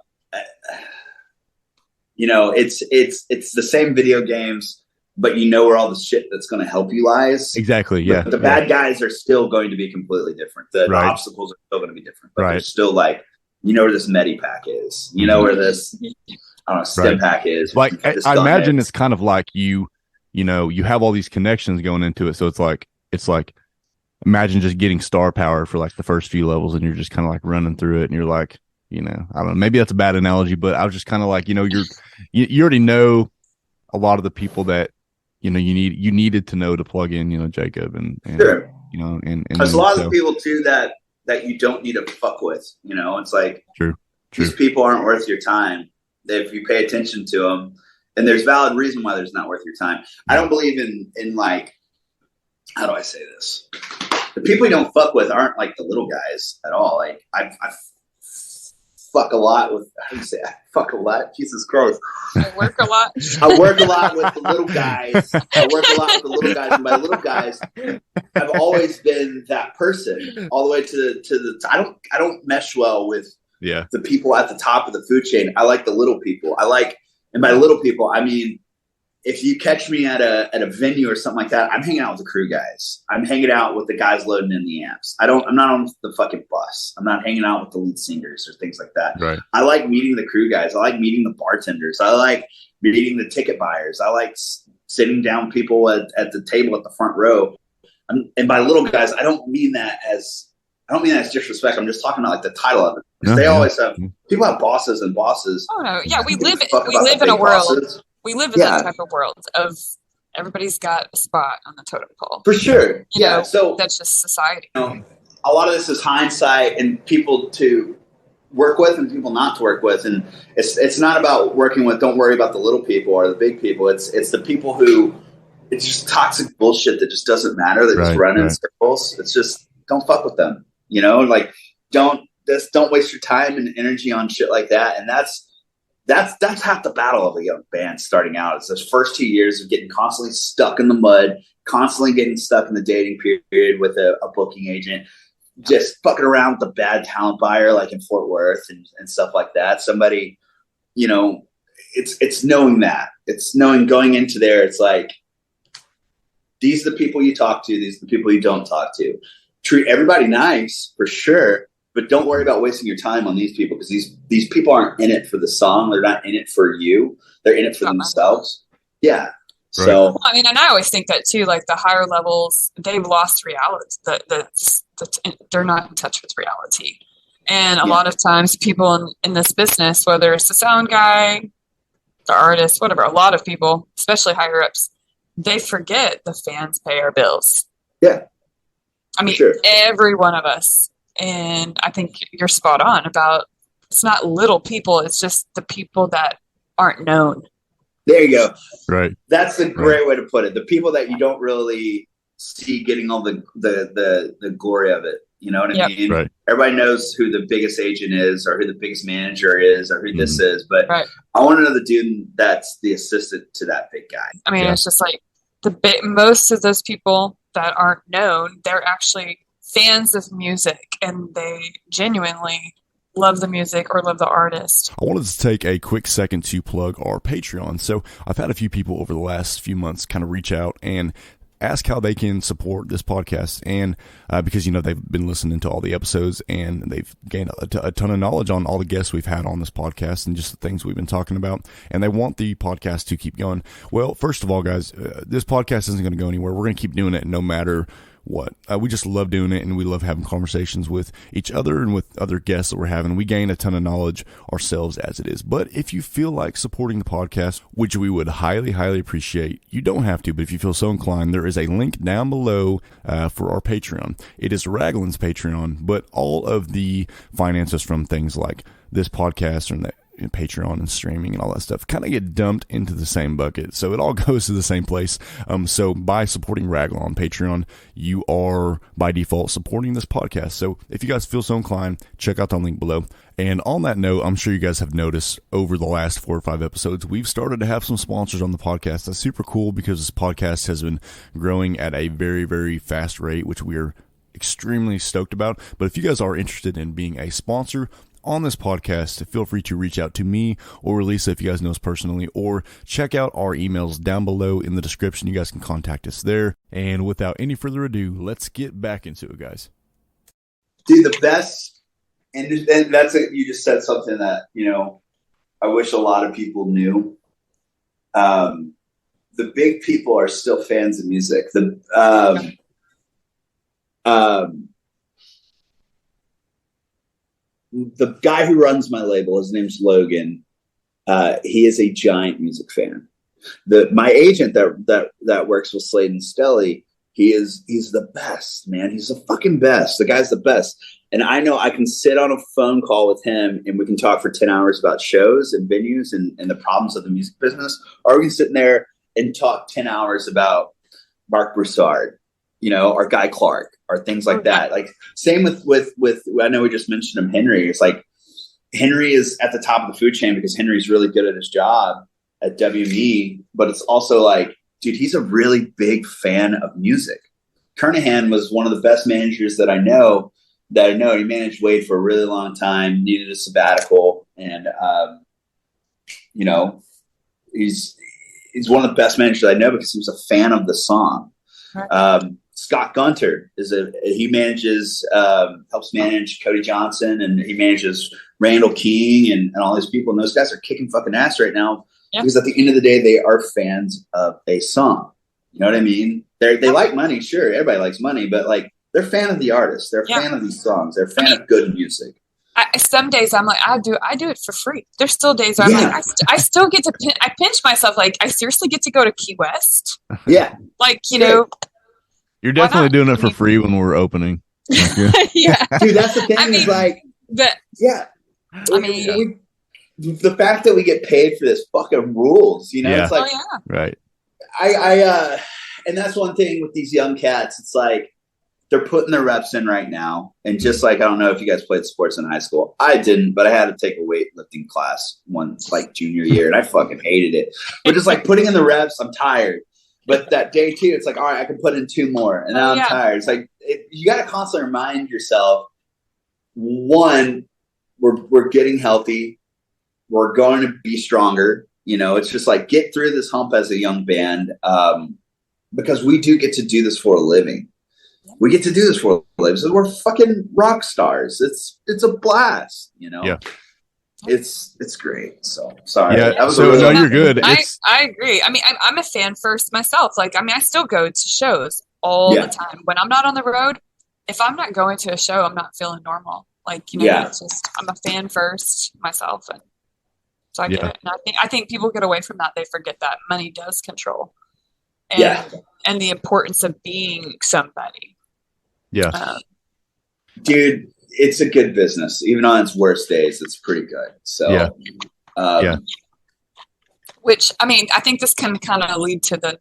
you know, it's the same video games, but you know where all the shit that's going to help you lies. Exactly. Yeah. But the bad guys are still going to be completely different. The obstacles are still going to be different. But they're still like, you know where this Medi pack is. You know where this, I don't know, stim pack is. Like I imagine it's kind of like you know, you have all these connections going into it. So it's like imagine just getting star power for like the first few levels and you're just kind of like running through it and you're like, you know, I don't know, maybe that's a bad analogy, but I was just kind of like, you know, you already know a lot of the people that, you know, you needed to know to plug in, you know, Jacob and sure. You know, and there's a lot of people too that you don't need to fuck with, you know, it's like, true. These people aren't worth your time if you pay attention to them. And there's valid reason why there's not worth your time. I don't believe in like, how do I say this? The people you don't fuck with aren't like the little guys at all. Like I fuck a lot with, how do you say, I fuck a lot? Jesus Christ. I work a lot. I work a lot with the little guys. And by little guys, I've always been that person all the way to the, I don't mesh well with the people at the top of the food chain. I like the little people. And by little people, I mean, if you catch me at a venue or something like that, I'm hanging out with the crew guys. I'm hanging out with the guys loading in the amps. I'm not on the fucking bus. I'm not hanging out with the lead singers or things like that. Right. I like meeting the crew guys. I like meeting the bartenders. I like meeting the ticket buyers. I like sitting down people at the table at the front row. And by little guys, I don't mean that as disrespect. I'm just talking about like the title of it. Because they always have people have bosses and bosses. Oh no, yeah, we live in a world. Bosses. We live in that type of world of everybody's got a spot on the totem pole. For sure. You know, so that's just society. You know, a lot of this is hindsight and people to work with and people not to work with. And it's not about working with, don't worry about the little people or the big people. It's the people who, it's just toxic bullshit that just doesn't matter. That just run in circles. It's just, don't fuck with them. You know, like don't waste your time and energy on shit like that. And that's half the battle of a young band starting out. It's those first 2 years of getting constantly stuck in the mud, constantly getting stuck in the dating period with a booking agent, just fucking around with the bad talent buyer like in Fort Worth and stuff like that. Somebody, you know, it's knowing that. It's knowing going into there, it's like, these are the people you talk to, these are the people you don't talk to. Treat everybody nice, for sure. But don't worry about wasting your time on these people because these people aren't in it for the song. They're not in it for you. They're in it for themselves. Yeah. Right. So I mean, and I always think that too. Like the higher levels, they've lost reality. They're not in touch with reality. And a lot of times, people in this business, whether it's the sound guy, the artist, whatever, a lot of people, especially higher ups, they forget the fans pay our bills. Yeah. I mean, every one of us. And I think you're spot on about it's not little people. It's just the people that aren't known. There you go. Right. That's a great way to put it. The people that you don't really see getting all the glory of it. You know what I mean? Right. Everybody knows who the biggest agent is or who the biggest manager is or who this is. But I want to know the dude that's the assistant to that big guy. I mean, it's just like most of those people that aren't known, they're actually fans of music and they genuinely love the music or love the artist. I wanted to take a quick second to plug our Patreon. So I've had a few people over the last few months kind of reach out and ask how they can support this podcast. And because, you know, they've been listening to all the episodes and they've gained a ton of knowledge on all the guests we've had on this podcast and just the things we've been talking about. And they want the podcast to keep going. Well, first of all, guys, this podcast isn't going to go anywhere. We're going to keep doing it no matter what. We just love doing it, and we love having conversations with each other and with other guests that we're having. We gain a ton of knowledge ourselves as it is. But if you feel like supporting the podcast, which we would highly, highly appreciate, you don't have to, but if you feel so inclined, there is a link down below for our Patreon. It is Raglan's Patreon, but all of the finances from things like this podcast and Patreon and streaming and all that stuff kind of get dumped into the same bucket, so it all goes to the same place. So by supporting Raglan on Patreon, you are by default supporting this podcast. So if you guys feel so inclined, check out the link below. And on that note, I'm sure you guys have noticed over the last 4 or 5 episodes, we've started to have some sponsors on the podcast. That's super cool because this podcast has been growing at a very, very fast rate, which we are extremely stoked about. But if you guys are interested in being a sponsor on this podcast, feel free to reach out to me or Lisa if you guys know us personally, or check out our emails down below in the description. You guys can contact us there. And without any further ado, let's get back into it, guys. Dude, the best, and that's it. You just said something that, I wish a lot of people knew. The big people are still fans of music. The guy who runs my label, his name's Logan. He is a giant music fan. My agent that works with Slade and Stelly, he's the best, man. He's the fucking best. The guy's the best. And I know I can sit on a phone call with him and we can talk for 10 hours about shows and venues and the problems of the music business. Or we can sit in there and talk 10 hours about Mark Broussard, or Guy Clark, or things like that. Like same with I know we just mentioned him, Henry. It's like Henry is at the top of the food chain because Henry's really good at his job at WME, but it's also like, dude, he's a really big fan of music. Kernahan was one of the best managers that I know. He managed Wade for a really long time, needed a sabbatical, and he's one of the best managers I know because he was a fan of the song. Scott Gunter he manages, helps manage Cody Johnson, and he manages Randall King and all these people. And those guys are kicking fucking ass right now because at the end of the day, they are fans of a song. You know what I mean? They like money. Sure. Everybody likes money, but like they're a fan of the artist. They're a fan of these songs. They're a fan of good music. Some days I'm like, I do it for free. There's still days where I'm like, I still get to, I pinch myself. Like I seriously get to go to Key West. Yeah. Like, You're definitely doing it for free when we're opening. Yeah. Dude, that's the thing the fact that we get paid for this fucking rules, it's like, right. I and that's one thing with these young cats. It's like, they're putting their reps in right now. And just like, I don't know if you guys played sports in high school. I didn't, but I had to take a weightlifting class once, like junior year, and I fucking hated it. But just like putting in the reps, I'm tired. But that day too, it's like, all right, I can put in 2 more, and now I'm tired. It's like you got to constantly remind yourself: one, we're getting healthy, we're going to be stronger. It's just like get through this hump as a young band, because we do get to do this for a living. We get to do this for a living. So we're fucking rock stars. It's a blast. Yeah. It's great. So sorry. Yeah. No, you're good. I agree. I mean, I'm a fan first myself. Like, I mean, I still go to shows all the time. When I'm not on the road, if I'm not going to a show, I'm not feeling normal. Like, it's just, I'm a fan first myself. And so I get it. And I think people get away from that. They forget that money does control. And the importance of being somebody. Yeah. Dude, it's a good business. Even on its worst days, it's pretty good. So, Which, I mean, I think this can kind of lead to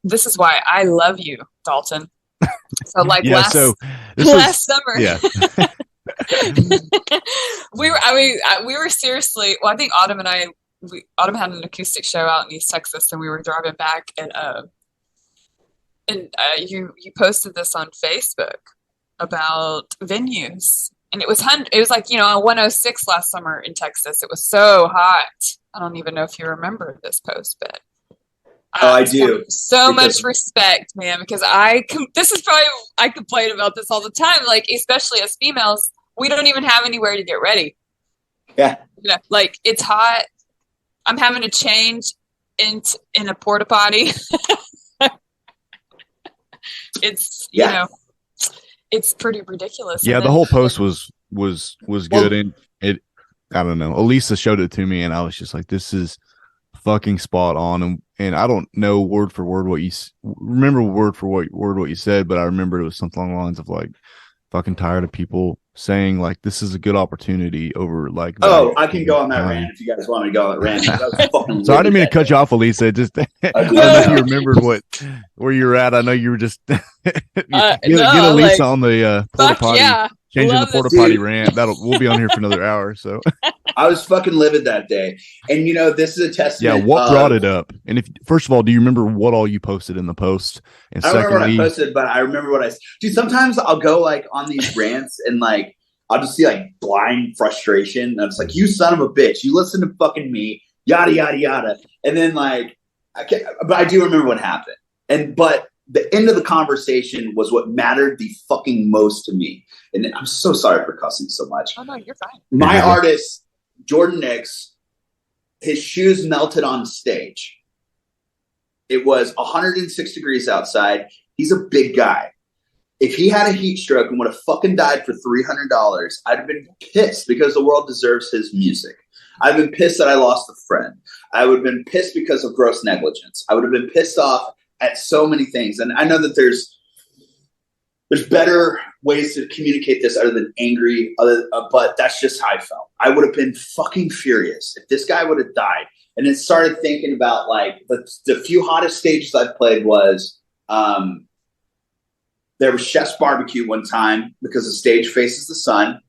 this is why I love you, Dalton. So like last summer, we were seriously, well, I think Autumn and Autumn had an acoustic show out in East Texas, and we were driving back, and you posted this on Facebook about venues, and it was like, on 106 last summer in Texas. It was so hot. I don't even know if you remember this post, but I do. So much respect, man, because this is probably, I complain about this all the time, like, especially as females, we don't even have anywhere to get ready. Yeah. Like, it's hot. I'm having to change in a porta potty. it's Yeah. it's pretty ridiculous. Yeah, And the then whole even, post was good, and it. I don't know. Elisa showed it to me, and I was just like, "This is fucking spot on." And I don't know word for word what you remember word for word what you said, but I remember it was something along the lines of like, "Fucking tired of people saying like this is a good opportunity over like." Oh, I can go on that rant if you guys want me to go on that rant. I was fucking So I didn't mean to livid cut that you off, Elisa. Just I don't know if you remembered where you were at. I know you were just get Elisa on the porta potty, changing the porta potty rant. We'll be on here for another hour. So I was fucking livid that day, and this is a testament. yeah, what brought it up? And if first of all, do you remember what all you posted in the post? And I don't remember secondly, what I posted, but I remember what I do. Sometimes I'll go like on these rants and like I'll just see like blind frustration. And I'm just like, you son of a bitch, you listen to fucking me, yada yada yada. And then like but I do remember what happened. But the end of the conversation was what mattered the fucking most to me. And I'm so sorry for cussing so much. oh no, you're fine. My artist, Jordan Nix, his shoes melted on stage. It was 106 degrees outside. He's a big guy. If he had a heat stroke and would have fucking died for $300, I'd have been pissed because the world deserves his music. I've been pissed that I lost a friend. I would have been pissed because of gross negligence. I would have been pissed off at so many things. And I know that there's better ways to communicate this other than angry, but that's just how I felt. I would have been fucking furious if this guy would have died. And then started thinking about like the few hottest stages I've played was there was Chef's Barbecue one time because the stage faces the sun.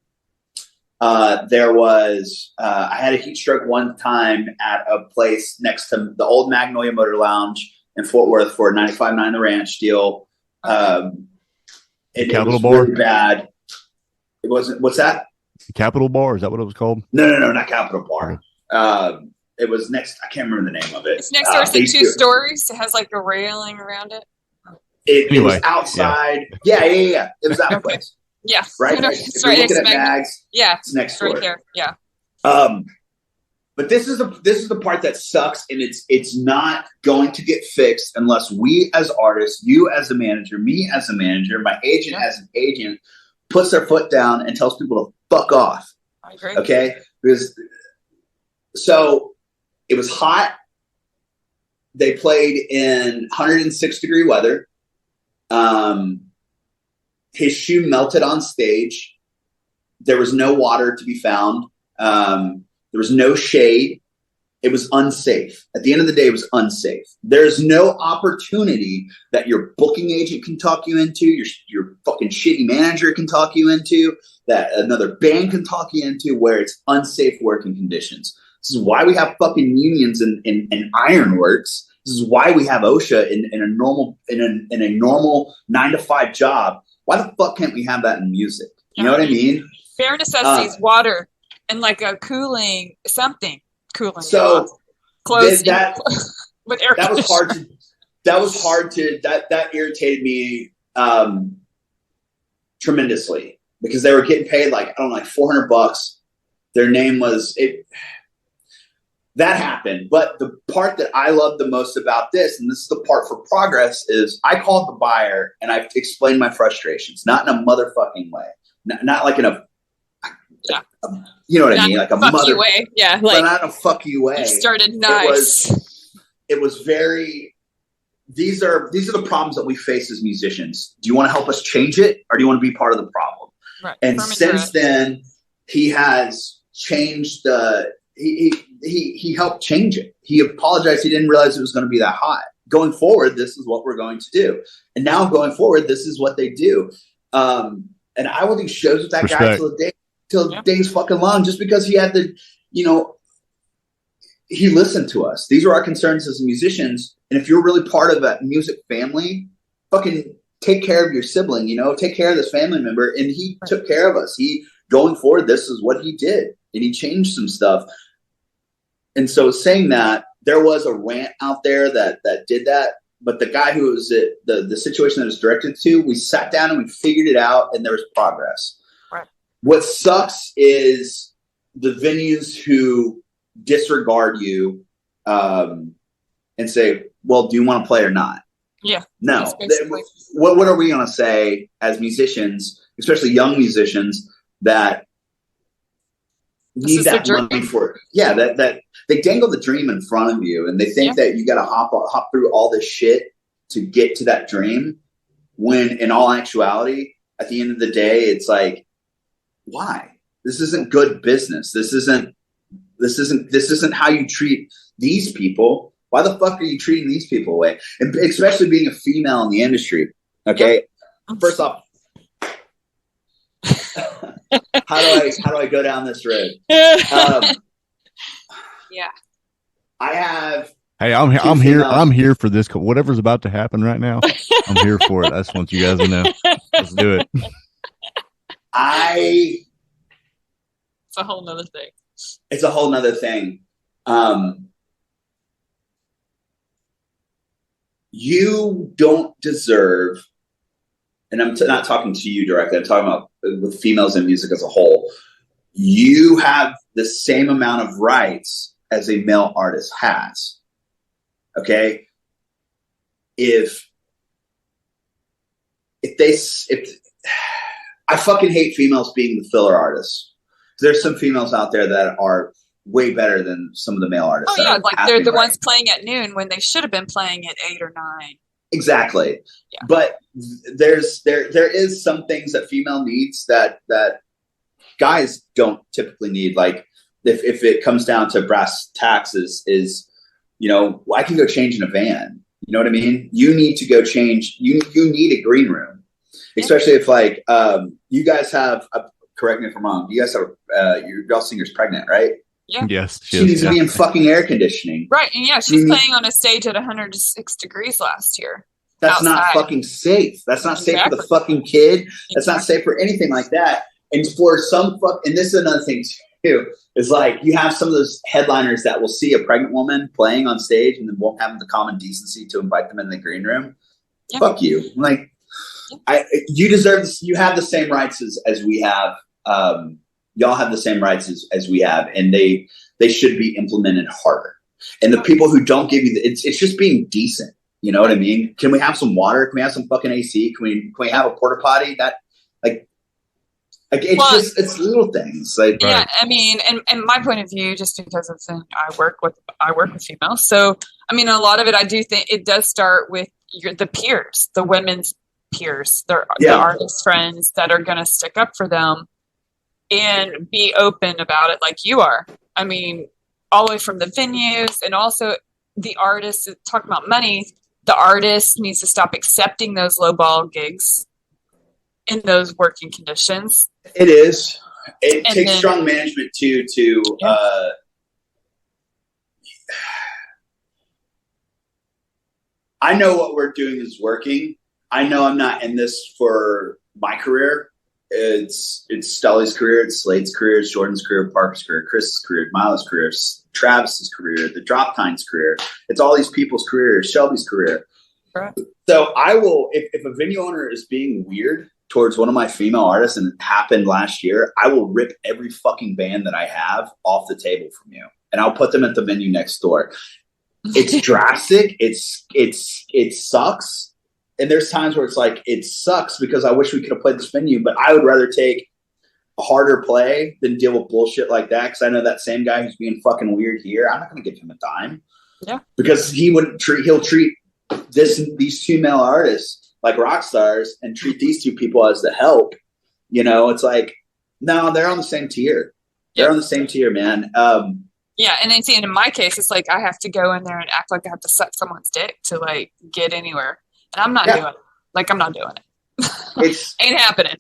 There was I had a heat stroke one time at a place next to the old Magnolia Motor Lounge in Fort Worth for 95.9 The Ranch deal. It was Bar? really bad. It wasn't. What's that? Capitol Bar? Is that what it was called? No, not Capitol Bar. It was next. I can't remember the name of it. It's next door to 2 stories. It has like a railing around it. It was outside. Yeah. It was that place. Yeah. Right. It's if right you're next looking to at Mags. Yeah. It's next right door. there. Yeah. But this is the part that sucks, and it's not going to get fixed unless we as artists, you as a manager, me as a manager, my agent as an agent, puts their foot down and tells people to fuck off. I agree. Okay? So it was hot. They played in 106-degree weather. His shoe melted on stage. There was no water to be found. There was no shade. It was unsafe. At the end of the day, it was unsafe. There's no opportunity that your booking agent can talk you into, your fucking shitty manager can talk you into, that another band can talk you into, where it's unsafe working conditions. This is why we have fucking unions in ironworks. This is why we have OSHA in a normal 9-to-5 job. Why the fuck can't we have that in music? You know what I mean? Bare necessities, water, and like a cooling. So close. That irritated me tremendously because they were getting paid like $400. Their name was it. That happened. But the part that I love the most about this, and this is the part for progress, is I called the buyer and I explained my frustrations, not in a motherfucking way, not like in a you know what I mean, like a mother way, yeah, like not in a fuck you way. You started nice. It was very. These are the problems that we face as musicians. Do you want to help us change it, or do you want to be part of the problem? Right. And since then, he has changed he helped change it. He apologized. He didn't realize it was going to be that hot. Going forward, this is what we're going to do. And now going forward, this is what they do. And I will do shows with that guy till the day's fucking long, just because he had the, he listened to us. These are our concerns as musicians. And if you're really part of that music family, fucking take care of your sibling, take care of this family member. And he took care of us. Going forward, this is what he did. And he changed some stuff. And so saying that, there was a rant out there that did that. But the guy who was the situation that was directed to, we sat down and we figured it out, and there was progress. Right. What sucks is the venues who disregard you and say, well, do you want to play or not? Yeah. No. Basically, What are we going to say as musicians, especially young musicians, that need that money for it? Yeah, that they dangle the dream in front of you, and they think that you got to hop through all this shit to get to that dream. When in all actuality, at the end of the day, it's like, why? This isn't good business. This isn't how you treat these people. Why the fuck are you treating these people away? And especially being a female in the industry. Okay. Yep. First off, how do I go down this road? Yeah. I have. Hey, I'm here for this. Whatever's about to happen right now, I'm here for it. I just want you guys to know. Let's do it. It's a whole nother thing. It's a whole nother thing. You don't deserve, and I'm not talking to you directly, I'm talking about with females in music as a whole. You have the same amount of rights as a male artist has. Okay? If I fucking hate females being the filler artists. There's some females out there that are way better than some of the male artists. Oh yeah, like they're the ones playing at noon when they should have been playing at 8 or 9. Exactly. Yeah. But there is some things that female needs that guys don't typically need. Like if it comes down to brass tacks is I can go change in a van. You know what I mean? You need to go change. You need a green room, especially if like you guys have. Correct me if I'm wrong. You guys have your singer's pregnant, right? Yeah. Yes. She needs to be in fucking air conditioning. Right. And yeah, she's playing on a stage at 106 degrees last year. That's outside. Not fucking safe. That's not safe for the fucking kid. That's not safe for anything like that. And for some and this is another thing too, is like you have some of those headliners that will see a pregnant woman playing on stage and then won't have the common decency to invite them in the green room. Yep. Fuck you. Like you deserve this. You have the same rights as we have. Y'all have the same rights as we have, and they should be implemented harder. And the people who don't give you it's just being decent. You know what I mean? Can we have some water? Can we have some fucking AC? Can we have a porta potty? That it's little things. Like, yeah, right. I mean, and my point of view, just because of I work with females, so I mean, a lot of it, I do think it does start with the peers, the women's peers, the artist friends that are going to stick up for them and be open about it, like you are. I mean, all the way from the venues, and also the artists. Talking about money, the artist needs to stop accepting those lowball gigs in those working conditions. It is. It takes strong management too to I know what we're doing is working. I know I'm not in this for my career. It's Stully's career, it's Slade's career, it's Jordan's career, Parker's career, Chris's career, Milo's career, Travis's career, the Drop Time's career. It's all these people's careers, Shelby's career. Right. So I will, if a venue owner is being weird towards one of my female artists, and it happened last year, I will rip every fucking band that I have off the table from you, and I'll put them at the venue next door. It's drastic. It sucks. And there's times where it's like, it sucks because I wish we could have played this venue, but I would rather take a harder play than deal with bullshit like that. Cause I know that same guy who's being fucking weird here, I'm not going to give him a dime. Yeah. Because he'll treat these two male artists like rock stars and treat these two people as the help. You know, it's like, no, they're on the same tier. They're on the same tier, man. Yeah, and then see, and in my case, it's like I have to go in there and act like I have to suck someone's dick to like get anywhere. And I'm not doing it. Like, I'm not doing it. It's ain't happening.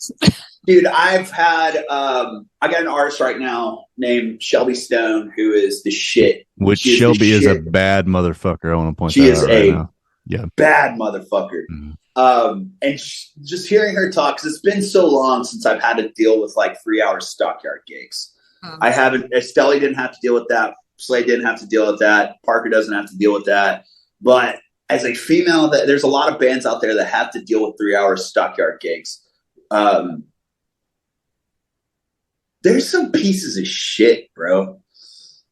Dude, I've had I got an artist right now named Shelby Stone who is the shit. Which Shelby is a bad motherfucker. I want to point she that is out right now. Yeah, bad motherfucker. Mm-hmm. And just hearing her talk, because it's been so long since I've had to deal with like 3-hour stockyard gigs. Mm-hmm. I haven't. Estelle didn't have to deal with that. Slade didn't have to deal with that. Parker doesn't have to deal with that. But as a female, there's a lot of bands out there that have to deal with 3-hour stockyard gigs. There's some pieces of shit, bro.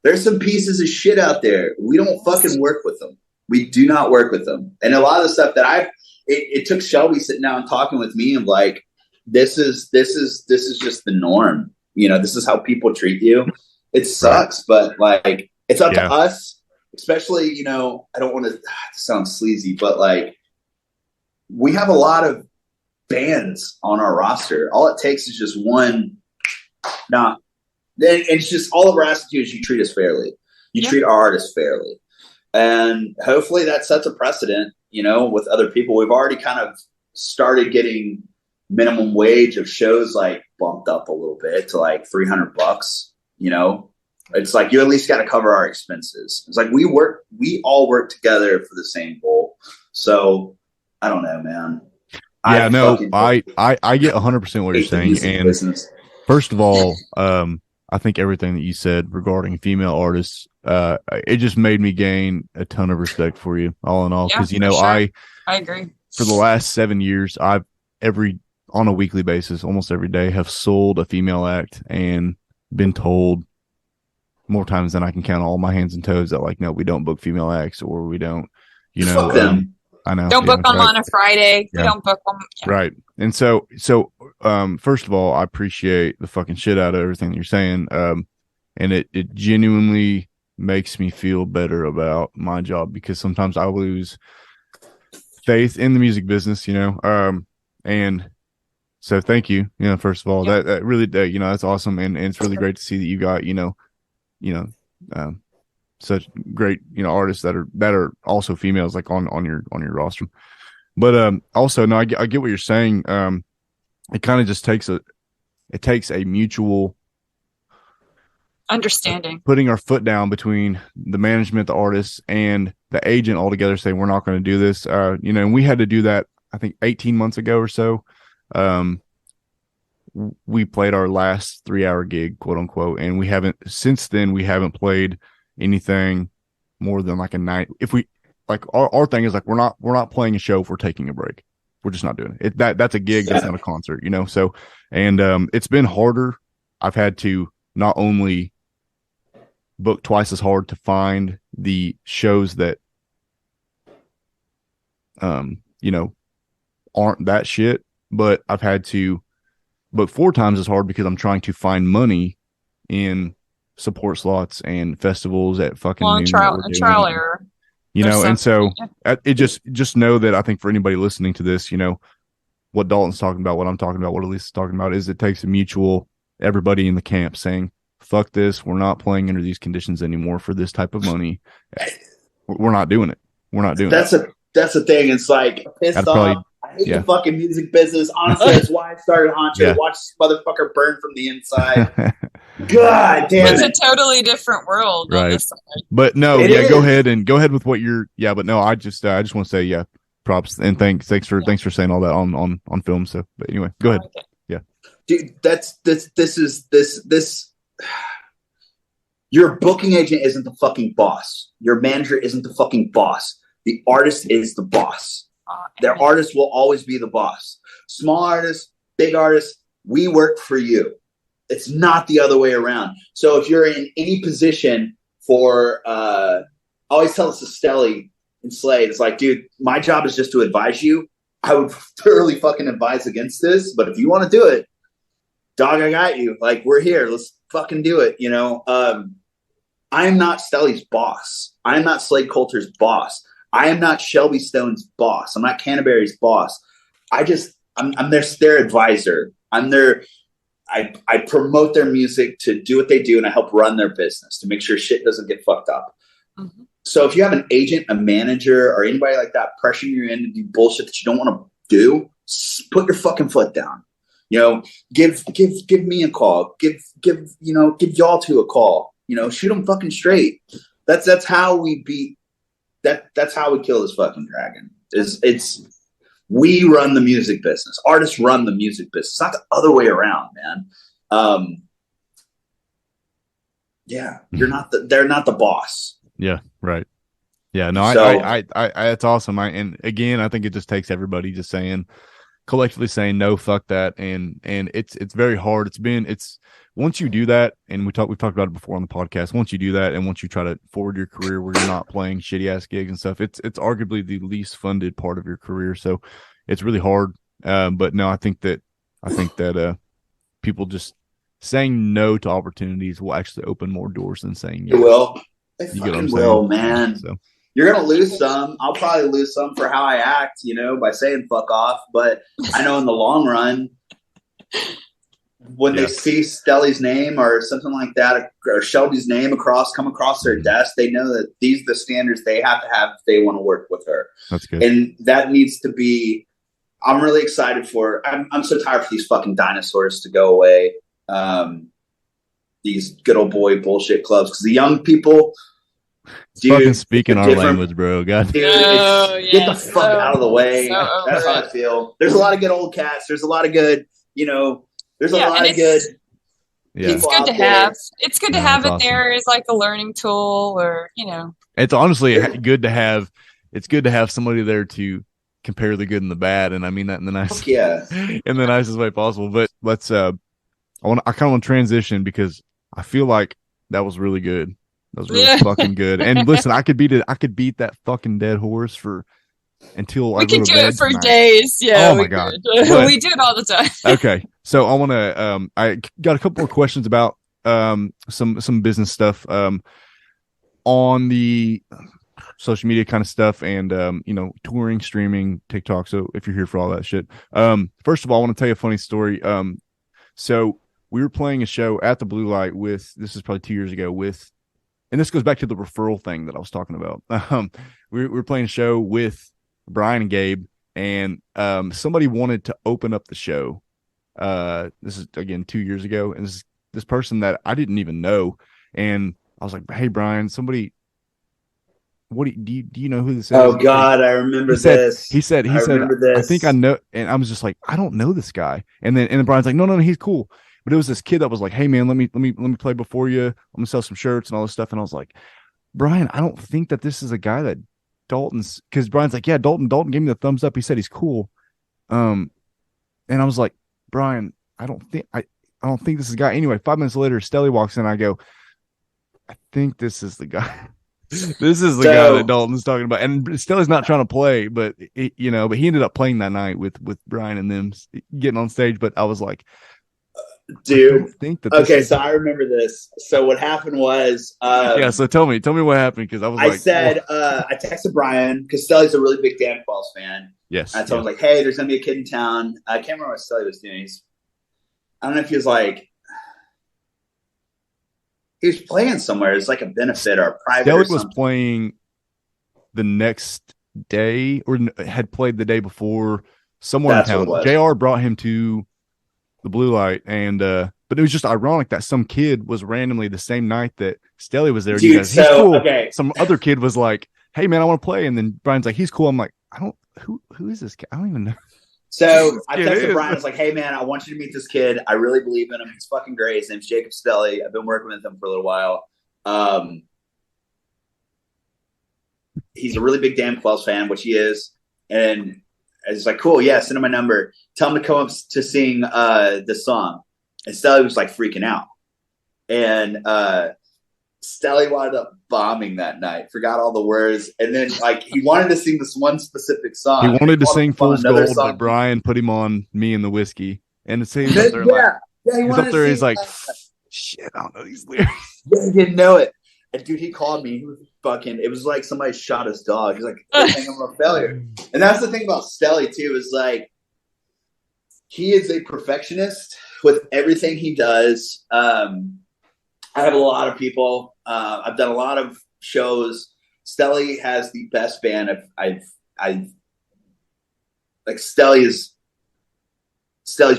There's some pieces of shit out there. We don't fucking work with them. We do not work with them. And a lot of the stuff that it took Shelby sitting down and talking with me of like, this is just the norm. You know, this is how people treat you. It sucks, but like, it's up to us, especially, you know, I don't want to sound sleazy, but like, we have a lot of bands on our roster. All it takes is just one. And it's just all we're asked to do is you treat us fairly. You treat our artists fairly. And hopefully that sets a precedent, you know, with other people. We've already kind of started getting minimum wage of shows like bumped up a little bit to like $300, you know. It's like you at least got to cover our expenses. It's like we all work together for the same goal. So I don't know, man. Yeah, I get 100% what you're saying. And business. First of all, I think everything that you said regarding female artists, it just made me gain a ton of respect for you, all in all. Because you know, sure. I agree. For the last 7 years, I've on a weekly basis, almost every day, have sold a female act and been told more times than I can count on all my hands and toes that like, no, we don't book female acts, or we don't, you know. I know. Don't book them on a Friday. We don't book them. Yeah. Right. And so, first of all, I appreciate the fucking shit out of everything that you're saying. And it genuinely makes me feel better about my job, because sometimes I lose faith in the music business, you know. And so thank you, you know, first of all, that really, you know, that's awesome. And it's really great to see that you got, you know, such great, you know, artists that are also females, like on your roster. But also, no, I get what you're saying. It kind of just takes a mutual understanding, putting our foot down between the management, the artists, and the agent all together, saying we're not going to do this. You know, and we had to do that, I think 18 months ago or so. We played our last 3-hour gig, quote unquote, and we haven't played anything more than like a night. If we like, our thing is like, we're not playing a show if we're taking a break. We're just not doing it. That's a gig. That's not a concert, you know? So, and it's been harder. I've had to not only book twice as hard to find the shows that, you know, aren't that shit, but I've had to book 4 times as hard because I'm trying to find money in support slots and festivals at fucking trial error, you know. And so it just know that I think for anybody listening to this, you know, what Dalton's talking about, what I'm talking about, what Elisa's talking about, is it takes a mutual, everybody in the camp saying, fuck this, we're not playing under these conditions anymore for this type of money. We're not doing it. That's the thing. It's like pissed off. I hate the fucking music business. Honestly, that's why I started Honcho. Watch this motherfucker burn from the inside. God damn it. It's a totally different world. Right. But no, go ahead with what you're, but no, I just want to say, props and thanks for saying all that on film. So, but anyway, go ahead. Yeah. Dude, this your booking agent isn't the fucking boss. Your manager isn't the fucking boss. The artist is the boss. Their artist will always be the boss. Small artists, big artists, we work for you. It's not the other way around. So if you're in any position for, I always tell this to Stelly and Slade, it's like, dude, my job is just to advise you. I would thoroughly fucking advise against this, but if you want to do it, dog, I got you. Like, we're here. Let's fucking do it. You know, I'm not Stelly's boss. I'm not Slade Coulter's boss. I am not Shelby Stone's boss. I'm not Canterbury's boss. I'm their advisor. I promote their music to do what they do, and I help run their business to make sure shit doesn't get fucked up. Mm-hmm. So if you have an agent, a manager, or anybody like that pressuring you in to do bullshit that you don't want to do, put your fucking foot down. You know, give me a call. Give y'all two a call. You know, shoot them fucking straight. That's how we beat. That's how we kill this fucking dragon. We run the music business. Artists run the music business. It's not the other way around, man. They're not the boss. Yeah, right. Yeah, no, so, I that's awesome. And again, I think it just takes everybody just saying, collectively saying no, fuck that, and it's very hard. It's once you do that, and we've talked about it before on the podcast. Once you do that, and once you try to forward your career where you're not playing shitty ass gigs and stuff, it's arguably the least funded part of your career. So it's really hard. But no, I think that people just saying no to opportunities will actually open more doors than saying yes. It will. They You get what I'm fucking will, saying? man. So You're gonna lose some. I'll probably lose some for how I act, by saying fuck off. But I know in the long run, when they see Stelly's name or something like that, or Shelby's name come across their desk, they know that these are the standards they have to have if they want to work with her. that's good. And that needs to be. I'm really excited for. I'm so tired for these fucking dinosaurs to go away. These good old boy bullshit clubs, because the young people. Dude, fucking speaking our language, bro. God, dude, get the fuck out of the way. That's how I feel. There's a lot of good old cats. There's a lot of good, there's a lot of good. Yeah. It's good to have. It's good to have it there as like a learning tool, or It's honestly good to have. It's good to have somebody there to compare the good and the bad, and I mean that in the in the nicest way possible. But let's. I kind of want to transition because I feel like that was really good. That was really fucking good. And listen, I could beat that fucking dead horse until we could do it for days. Yeah. Oh my god, we do it all the time. Okay, so I want to. I got a couple more questions about some business stuff on the social media kind of stuff, and touring, streaming, TikTok. So if you're here for all that shit, first of all, I want to tell you a funny story. So we were playing a show at the Blue Light this is probably 2 years ago and this goes back to the referral thing that I was talking about. We were playing a show with Brian and Gabe, and somebody wanted to open up the show. This is again 2 years ago, and this person that I didn't even know, and I was like, "Hey, Brian, somebody, what do you know who this is?" Oh God, I remember this. He said, I think I know, and I was just like, I don't know this guy, and then Brian's like, no, he's cool. But it was this kid that was like, "Hey man, let me play before you. I'm gonna sell some shirts and all this stuff." And I was like, "Brian, I don't think that this is a guy that Dalton's." Because Brian's like, "Yeah, Dalton gave me the thumbs up. He said he's cool." And I was like, "Brian, I don't think this is the guy." Anyway, 5 minutes later, Stelly walks in. I go, "I think this is the guy. This is the guy that Dalton's talking about." And Stelly's not trying to play, but but he ended up playing that night with Brian and them getting on stage. But I was like, dude, okay, so I remember this. So what happened was so tell me what happened, because I said I texted Brian because Stelly's a really big Dan Qualls fan. Yes. And so I was like, "Hey, there's gonna be a kid in town." I can't remember what Stelly was doing. I don't know if he was playing somewhere. It's like a benefit or a private. Stelly was playing the next day, or had played the day before somewhere in town. JR brought him to the Blue Light, and but it was just ironic that some kid was randomly the same night that Stelly was there. Dude, he's cool. Okay. Some other kid was like, "Hey man, I want to play," and then Brian's like, "He's cool." I'm like, who is this kid? I don't even know. So I texted Brian. I was like, "Hey man, I want you to meet this kid. I really believe in him. He's fucking great. His name's Jacob Stelly. I've been working with him for a little while. He's a really big Dan Qualls fan, which he is." And I was like, "Cool, yeah, send him my number. Tell him to come up to sing the song." And Stelly was like freaking out. And Stelly wound up bombing that night, forgot all the words. And then he wanted to sing this one specific song. He wanted to sing Fool's Gold, but Brian put him on Me and the Whiskey. And it seems he's up there, he's like, "Shit, I don't know these lyrics." Yeah, he didn't know it. And dude, he called me. He was it was like somebody shot his dog. He's like, "I think I'm a failure." And that's the thing about Stelly too, is he is a perfectionist with everything he does. I have a lot of people. I've done a lot of shows. Stelly has the best band I've Stelly's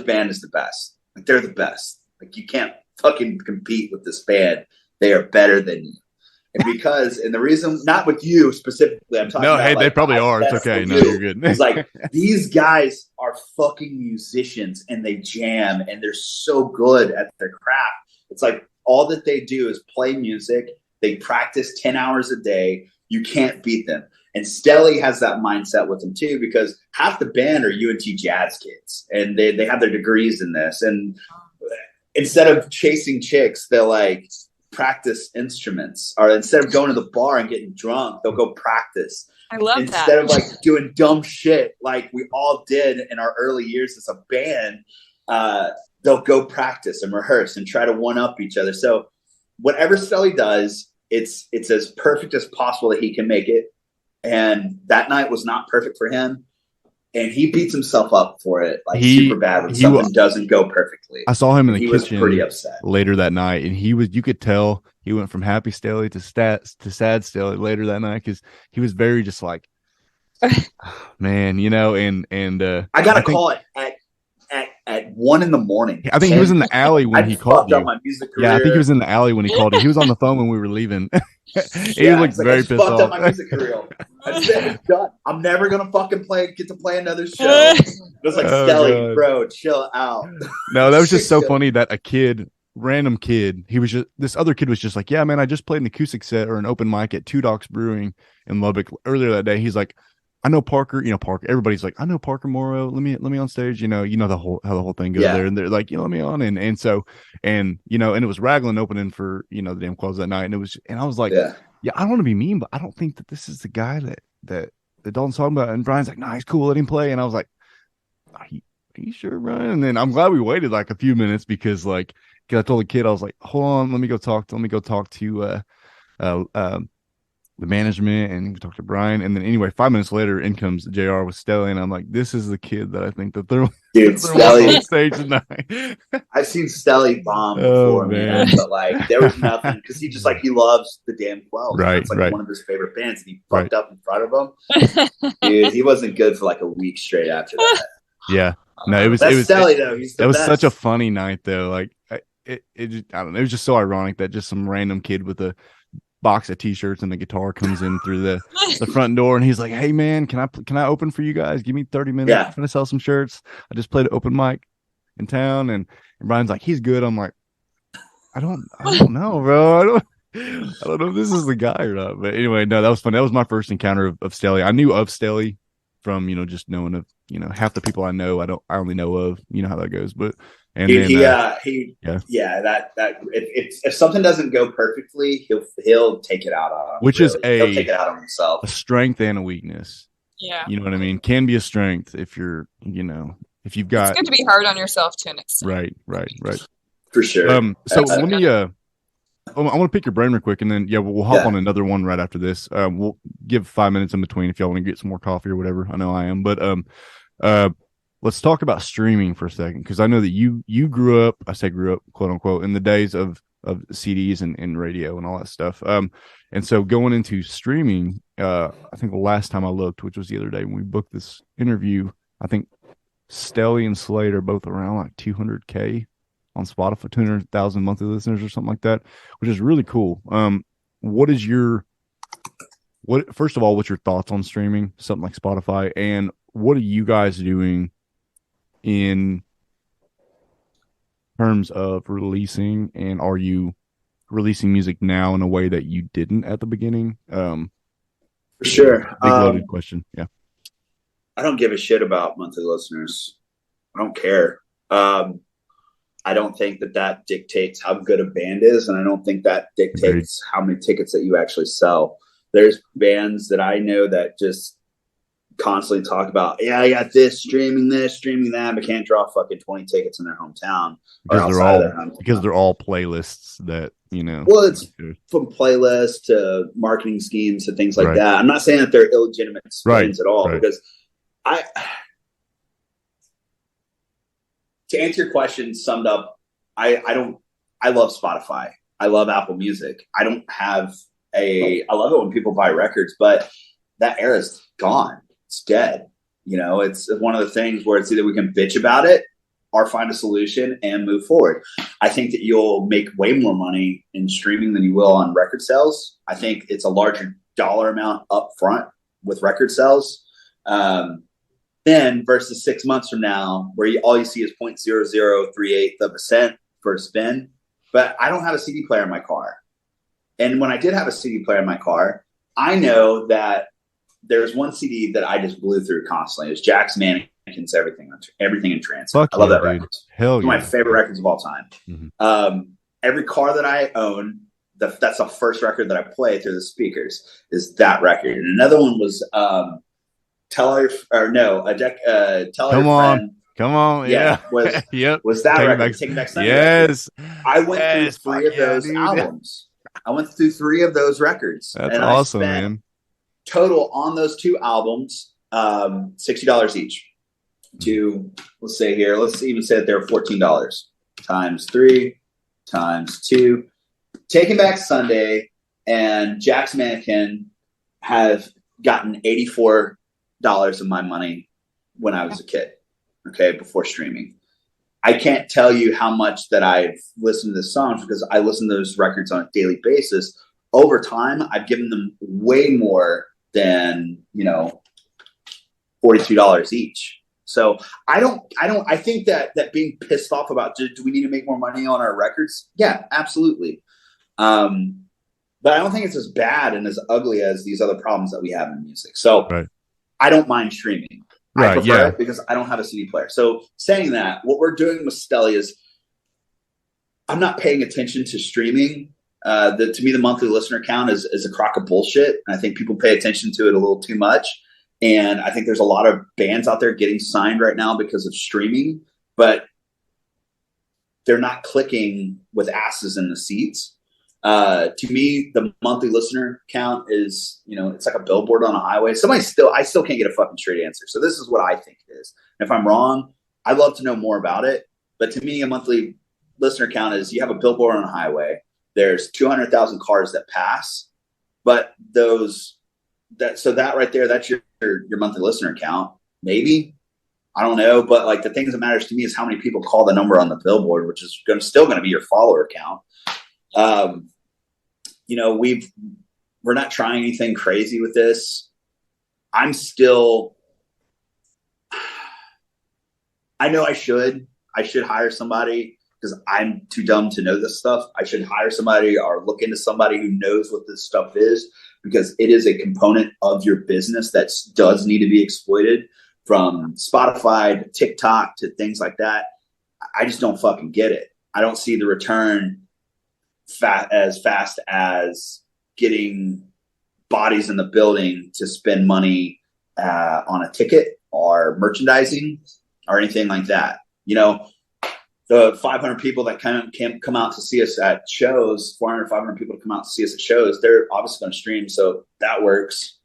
band is the best. They're the best. You can't fucking compete with this band. They are better than you. And the reason, not with you specifically, I'm talking about. No, hey, they probably are. It's okay. No, you're good. It's these guys are fucking musicians, and they jam, and they're so good at their craft. It's all that they do is play music. They practice 10 hours a day. You can't beat them. And Stelly has that mindset with him too, because half the band are UNT jazz kids, and they have their degrees in this. And instead of chasing chicks, they'll like practice instruments, or instead of going to the bar and getting drunk, they'll go practice. I love instead that. of like doing dumb shit like we all did in our early years as a band, they'll go practice and rehearse and try to one up each other. So whatever Stelly does, it's as perfect as possible that he can make it. And that night was not perfect for him, and he beats himself up for it like super bad when something doesn't go perfectly. I saw him in the kitchen. Was pretty upset later that night, and you could tell he went from happy Stelly to sad Stelly later that night, because he was very just like, man, you know. And I got a call at 1 a.m. I think he was in the alley when he called you. My music career. Yeah, I think he was in the alley when he called you. He was on the phone when we were leaving. He looked very pissed off. Up my music career. I said it's done. I'm never gonna fucking get to play another show. It was like, Stelly, bro, chill out. No, that was just so funny that random kid, this other kid was just like, yeah, man, I just played an acoustic set or an open mic at Two Docks Brewing in Lubbock earlier that day. He's like, I know Parker, Parker. Everybody's like, I know Parker Morrow. Let me on stage. How the whole thing goes there. And they're like, let me on. And it was Raglan opening for, the damn Quails that night. And I was like, yeah, I don't want to be mean, but I don't think that this is the guy that Dalton's talking about. And Brian's like, nah, he's cool. Let him play. And I was like, are you sure, Brian? And then I'm glad we waited like a few minutes, because I told the kid, I was like, hold on, let me go talk to the management, and we talked to Brian. And then anyway, 5 minutes later, in comes JR with Stelly, and I'm like, this is the kid that I think that they're Stelly on stage tonight. I've seen Stelly bomb before, man, but like there was nothing, because he loves the damn Quails. Right, it's like one of his favorite bands, and he fucked up in front of him. Dude, he wasn't good for like a week straight after that. Yeah, no, it was Stelly though. He's the was best. such a funny night though. Like I don't know, it was just so ironic that just some random kid with a box of t-shirts and the guitar comes in through the front door, and he's like, hey man, can I open for you guys? Give me 30 minutes. I'm trying to sell some shirts. I just played an open mic in town. And Brian's like, he's good. I'm like, I don't know, bro. I don't know if this is the guy or not. But anyway, no, that was fun. That was my first encounter of Stelly. I knew of Stelly from just knowing of half the people I know. I only know of, how that goes. But and if something doesn't go perfectly, he'll take it out on him. Which really. Is he'll take it out on himself. A strength and a weakness. Yeah, you know what I mean. Can be a strength if you're, if you've got. It's good to be hard on yourself to an extent. Right. For sure. So let me. I want to pick your brain real quick, and then we'll hop on another one right after this. We'll give 5 minutes in between if y'all want to get some more coffee or whatever. I know I am, but let's talk about streaming for a second, because I know that you grew up, quote unquote, in the days of CDs and radio and all that stuff. And so going into streaming, I think the last time I looked, which was the other day when we booked this interview, I think Stelly and Slade are both around like 200K on Spotify, 200,000 monthly listeners or something like that, which is really cool. First of all, what's your thoughts on streaming, something like Spotify, and what are you guys doing in terms of releasing, and are you releasing music now in a way that you didn't at the beginning? For sure. Big loaded question. Yeah. I don't give a shit about monthly listeners. I don't care. I don't think that dictates how good a band is, and I don't think that dictates how many tickets that you actually sell. There's bands that I know that just constantly talk about, I got this, streaming that, but can't draw fucking 20 tickets in their hometown because they're all playlists that, Well, it's from playlists to marketing schemes to things like that. I'm not saying that they're illegitimate spins at all, because to answer your question summed up, I love Spotify. I love Apple Music. I love it when people buy records, but that era's gone. It's dead. It's one of the things where it's either we can bitch about it or find a solution and move forward. I think that you'll make way more money in streaming than you will on record sales. I think it's a larger dollar amount up front with record sales. Then versus 6 months from now, where all you see is 0.0038% for a spin. But I don't have a CD player in my car. And when I did have a CD player in my car, I know that there's one CD that I just blew through constantly. It was Jack's Mannequins, Everything in Trance. Fuck I love yeah, that dude. record. Hell It's one yeah. of my favorite records of all time. Mm-hmm. Every car that I own, that's the first record that I play through the speakers is that record. And another one was Tell Your Friend. Come on, yeah. Was yep. was that Take It record? Back. Taking Back Sunday. Yes. I went Yes, through three fuck of yeah, those dude. albums. I went through three of those records. That's and awesome, I spent man. total on those two albums, $60 each. To let's say here, let's even say that they're $14 times 3 times 2. Taking Back Sunday and Jack's Mannequin have gotten $84 of my money when I was a kid. Okay, before streaming. I can't tell you how much that I've listened to the songs because I listen to those records on a daily basis. Over time, I've given them way more than, $42 each. So I think that being pissed off about, do we need to make more money on our records? Yeah, absolutely. But I don't think it's as bad and as ugly as these other problems that we have in music. So Right. I don't mind streaming. Right, I prefer yeah. it because I don't have a CD player. So saying that, what we're doing with Stelly is I'm not paying attention to streaming. To me, the monthly listener count is a crock of bullshit. And I think people pay attention to it a little too much. And I think there's a lot of bands out there getting signed right now because of streaming, but they're not clicking with asses in the seats. To me, the monthly listener count is, it's like a billboard on a highway. I still can't get a fucking straight answer. So this is what I think it is. And if I'm wrong, I'd love to know more about it. But to me, a monthly listener count is you have a billboard on a highway. There's 200,000 cars that pass, but that right there, that's your monthly listener count. Maybe, I don't know. But like the thing that matters to me is how many people call the number on the billboard, which is still going to be your follower count. We're not trying anything crazy with this. I know I should hire somebody because I'm too dumb to know this stuff. I should hire somebody or look into somebody who knows what this stuff is because it is a component of your business that does need to be exploited, from Spotify to TikTok to things like that. I just don't fucking get it. I don't see the return as fast as getting bodies in the building to spend money on a ticket or merchandising or anything like that. The 500 people that can come out to see us at shows, 400, 500 people to come out to see us at shows, they're obviously going to stream. So that works.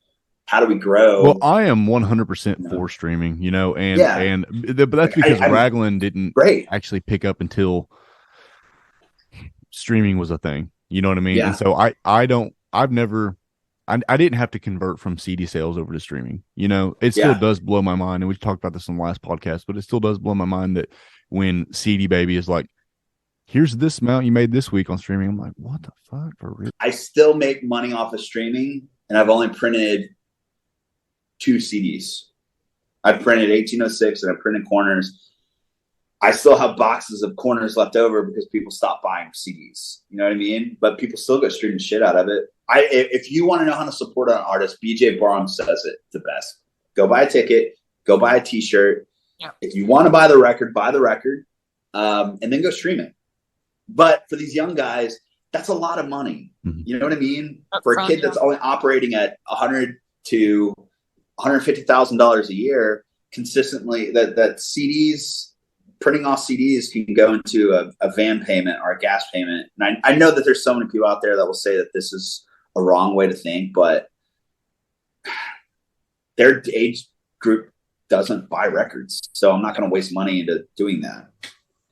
How do we grow? Well, I am 100% for streaming, but that's because Raglan didn't actually pick up until streaming was a thing. You know what I mean? Yeah. And so I didn't have to convert from CD sales over to streaming. It still does blow my mind. And we talked about this on the last podcast, but it still does blow my mind that when CD Baby is like, here's this amount you made this week on streaming. I'm like, what the fuck? For real? I still make money off of streaming, and I've only printed 2 CDs. I printed 1806 and I printed Corners. I still have boxes of Corners left over because people stopped buying CDs. You know what I mean? But people still go stream the shit out of it. If you want to know how to support an artist, BJ Barham says it the best. Go buy a ticket. Go buy a T-shirt. Yeah. If you want to buy the record, and then go stream it. But for these young guys, that's a lot of money. Mm-hmm. You know what I mean? For a kid that's only operating at $100,000 to $150,000 a year consistently, that CDs, printing off CDs can go into a van payment or a gas payment. And I know that there's so many people out there that will say that this is a wrong way to think, but their age group doesn't buy records. So I'm not going to waste money into doing that.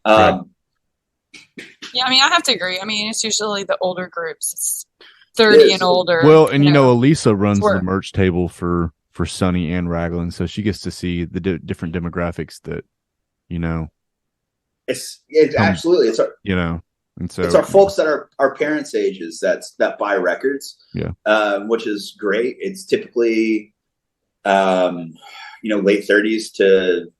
Yeah, I have to agree. It's usually the older groups. It's 30 and older. Well, and Elisa runs the merch table for Sonny and Raglan, so she gets to see the different demographics that, It's absolutely. It's our, and so it's our folks that are our parents' ages that buy records. Yeah. Which is great. It's typically, late 30s to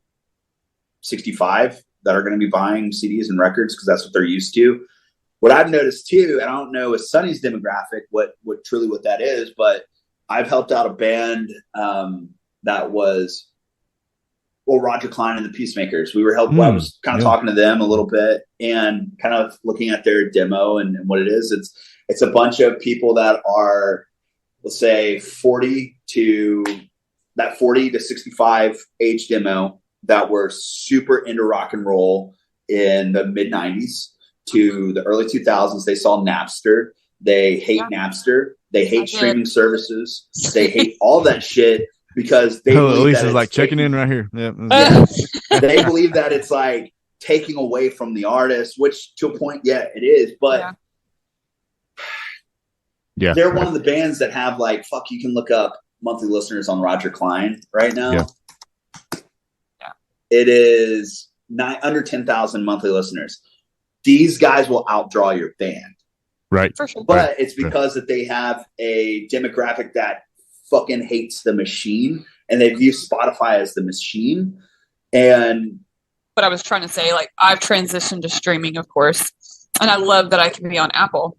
65 that are going to be buying CDs and records because that's what they're used to. What I've noticed too, and I don't know with Sonny's demographic what that is, but I've helped out a band that was, well, Roger Klein and the Peacemakers. We were helping. I was kind of talking to them a little bit and kind of looking at their demo and what it is. It's a bunch of people that are, let's say, 40 to 65 age demo that were super into rock and roll in the mid 90s to the early 2000s. They saw Napster. They hate Napster. They hate streaming services. They hate all that shit because they believe that it's like checking in right here. Yeah. They believe that it's like taking away from the artist, which to a point, it is. But they're one of the bands that have like, fuck, you can look up monthly listeners on Roger Klein right now. Yeah. It is under 10,000 monthly listeners. These guys will outdraw your band. Right. For sure. But it's because that they have a demographic that fucking hates the machine and they view Spotify as the machine. And but I was trying to say, like, I've transitioned to streaming, of course, and I love that I can be on Apple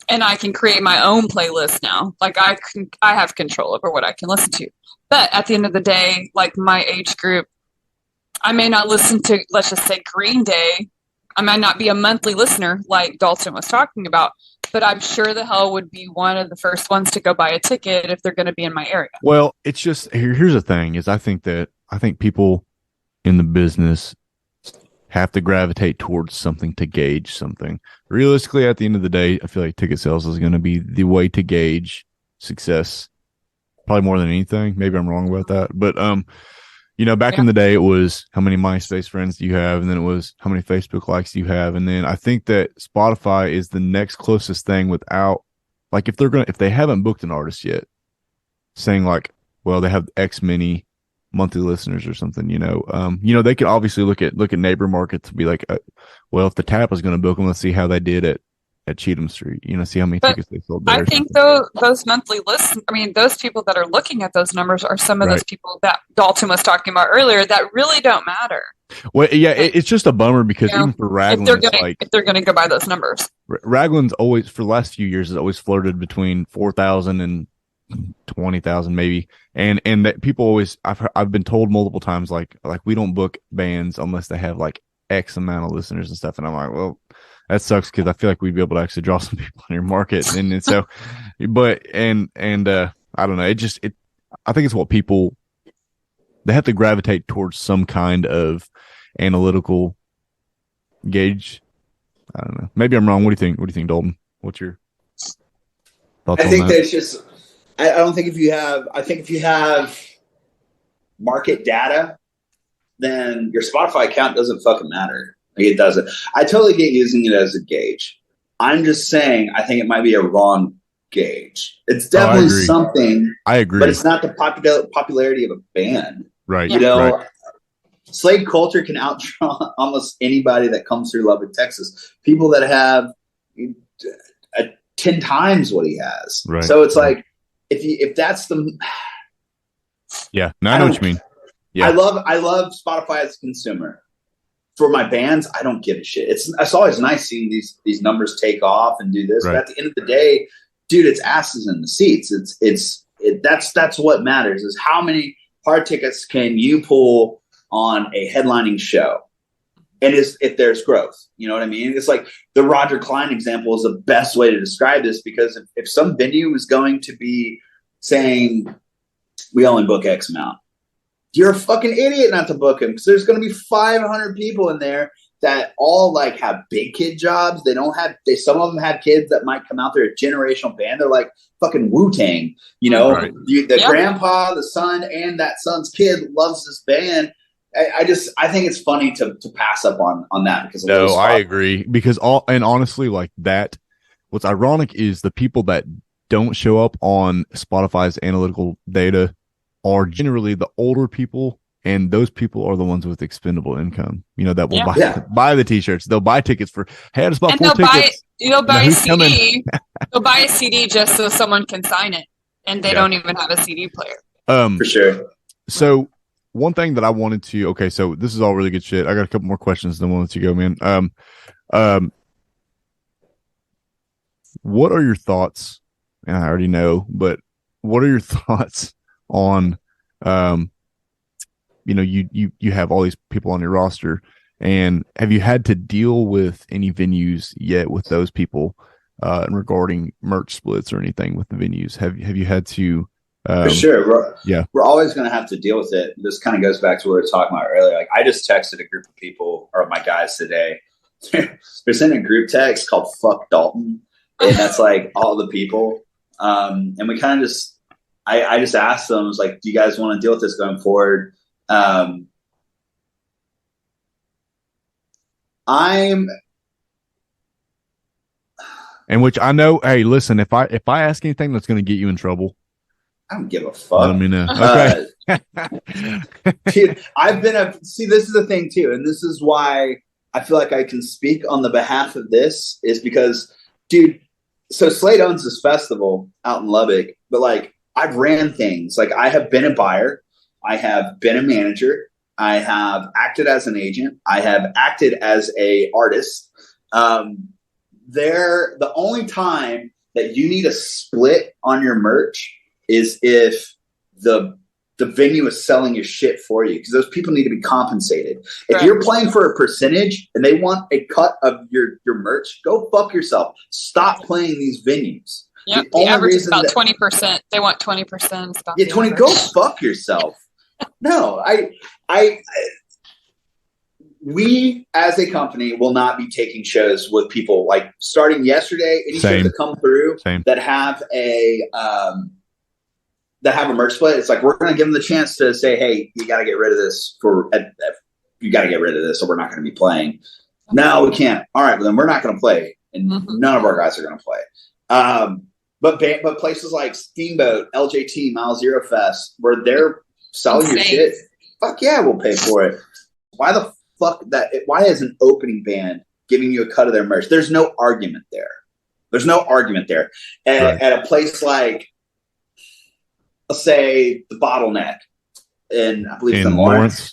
and I can create my own playlist now. Like I have control over what I can listen to. But at the end of the day, like my age group, I may not listen to, let's just say, Green Day. I might not be a monthly listener like Dalton was talking about, but I'm sure the hell would be one of the first ones to go buy a ticket if they're going to be in my area. Well, it's just, here's the thing is I think people in the business have to gravitate towards something to gauge something. Realistically, at the end of the day, I feel like ticket sales is going to be the way to gauge success, probably more than anything. Maybe I'm wrong about that, but back in the day, it was how many MySpace friends do you have, and then it was how many Facebook likes do you have, and then I think that Spotify is the next closest thing without, like, if they haven't booked an artist yet, saying like, well, they have X many monthly listeners or something, they could obviously look at neighbor markets and be like, well, if the Tap is going to book them, let's see how they did at Cheatham Street, see how many tickets they sold there. I think those monthly lists, those people that are looking at those numbers are some of those people that Dalton was talking about earlier that really don't matter. Well, yeah, it's just a bummer because even for Raglan, if they're going to go by those numbers, Raglan's always, for the last few years, has always flirted between 4,000 and 20,000 maybe, and that people always, I've been told multiple times, like we don't book bands unless they have like X amount of listeners and stuff, and I'm like, well, that sucks because I feel like we'd be able to actually draw some people in your market. And so, but, and I don't know. I think it's what people, they have to gravitate towards some kind of analytical gauge. I don't know. Maybe I'm wrong. What do you think, Dalton? What's your thoughts on that? I think that's just, I don't think if you have market data, then your Spotify account doesn't fucking matter. It doesn't. I totally get using it as a gauge. I'm just saying I think it might be a wrong gauge. It's definitely something. I agree. But it's not the popularity of a band. Right. Right. Slave culture can outdraw almost anybody that comes through Lubbock, Texas. People that have 10 times what he has. Right. So it's like, if that's the... Yeah. No, I know what you mean. Yeah. I love Spotify as a consumer. For my bands, I don't give a shit. It's always nice seeing these numbers take off and do this. Right. But at the end of the day, dude, it's asses in the seats. That's what matters is how many hard tickets can you pull on a headlining show, and if there's growth. You know what I mean? It's like the Roger Klein example is the best way to describe this, because if some venue is going to be saying we only book X amount, you're a fucking idiot not to book him, because there's going to be 500 people in there that all like have big kid jobs. Some of them have kids that might come out there, a generational band. They're like fucking Wu-Tang, Right. The grandpa, the son, and that son's kid loves this band. I think it's funny to pass up on that because of I agree, because honestly, like that, what's ironic is the people that don't show up on Spotify's analytical data are generally the older people, and those people are the ones with expendable income, that will buy the t-shirts. They'll buy tickets for, hey, I just bought 4 tickets. They'll buy a CD. They'll buy a CD just so someone can sign it, and they don't even have a CD player. For sure. So one thing that I wanted to, so this is all really good shit. I got a couple more questions, then we'll let you go, man. What are your thoughts? And I already know, but what are your thoughts on, you have all these people on your roster, and have you had to deal with any venues yet with those people regarding merch splits or anything with the venues? Have you had to? For sure. Yeah. We're always going to have to deal with it. This kind of goes back to what we were talking about earlier. Like, I just texted a group of people, or my guys today. They're sending a group text called "Fuck Dalton," and that's like all the people. And we kind of just, I just asked them, I was like, "Do you guys want to deal with this going forward?" And which I know. Hey, listen, if I ask anything that's going to get you in trouble, I don't give a fuck. Let me know. Okay. Dude, this is the thing too, and this is why I feel like I can speak on the behalf of this, is because, dude, so Slade owns this festival out in Lubbock, but like, I've ran things. Like, I have been a buyer, I have been a manager, I have acted as an agent, I have acted as a artist. The only time that you need a split on your merch is if the venue is selling your shit for you, because those people need to be compensated. If you're playing for a percentage and they want a cut of your merch, go fuck yourself. Stop playing these venues. Yep, the average is about 20%. They want 20%. Yeah, 20. Go fuck yourself. No, we as a company will not be taking shows with people like starting yesterday. Any shows that come through that have a merch split, it's like, we're going to give them the chance to say, hey, you got to get rid of this or we're not going to be playing. No, we can't. All right, well, then we're not going to play, and none of our guys are going to play. But places like Steamboat, LJT, Mile Zero Fest, where they're selling your shit, fuck yeah, we'll pay for it. Why the fuck why is an opening band giving you a cut of their merch? There's no argument there. At a place like, let's say, the Bottleneck, and I believe it's in Lawrence.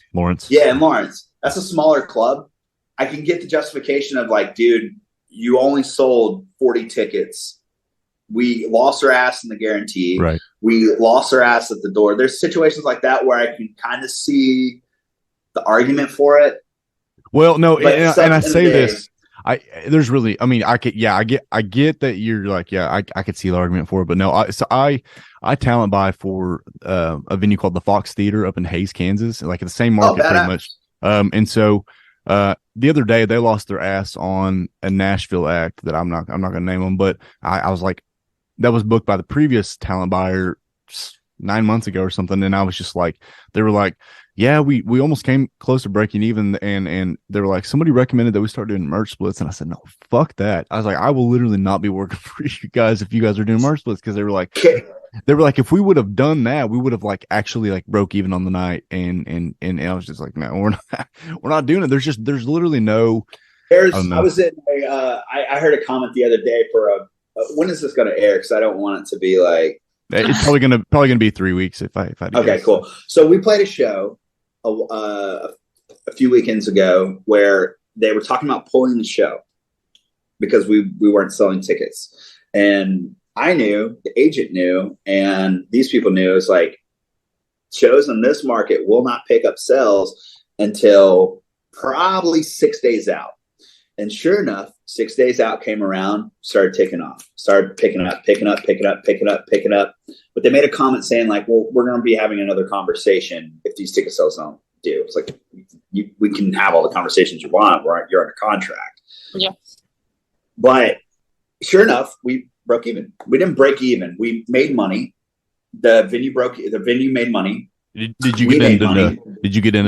Yeah, in Lawrence. That's a smaller club. I can get the justification of like, dude, you only sold 40 tickets. We lost our ass in the guarantee. Right. We lost our ass at the door. There's situations like that where I can kind of see the argument for it. Well, no, and I say this, I get that you're like, I could see the argument for it, but no, I talent buy for a venue called the Fox Theater up in Hays, Kansas, like in the same market pretty much. And so the other day they lost their ass on a Nashville act that I'm not going to name them, but I was like, that was booked by the previous talent buyer 9 months ago or something, and I was just like, they were like, yeah, we almost came close to breaking even, and they were like, somebody recommended that we start doing merch splits, and I said, no, fuck that. I was like, I will literally not be working for you guys if you guys are doing merch splits, because they were like, if we would have done that, we would have like actually like broke even on the night, and I was just like, no, we're not doing it. There's literally no. I was in I heard a comment the other day for when is this going to air? Because I don't want it to be like. It's probably gonna be 3 weeks if I do. Okay, cool. So we played a show a few weekends ago where they were talking about pulling the show because we weren't selling tickets, and I knew, the agent knew, and these people knew. It's like, shows in this market will not pick up sales until probably 6 days out. And sure enough, 6 days out came around, started picking up. But they made a comment saying like, well, we're going to be having another conversation if these ticket sales don't do. It's like, we can have all the conversations you want. You're under contract. Yeah. But sure enough, we broke even. We didn't break even. We made money. The venue made money. Did you get into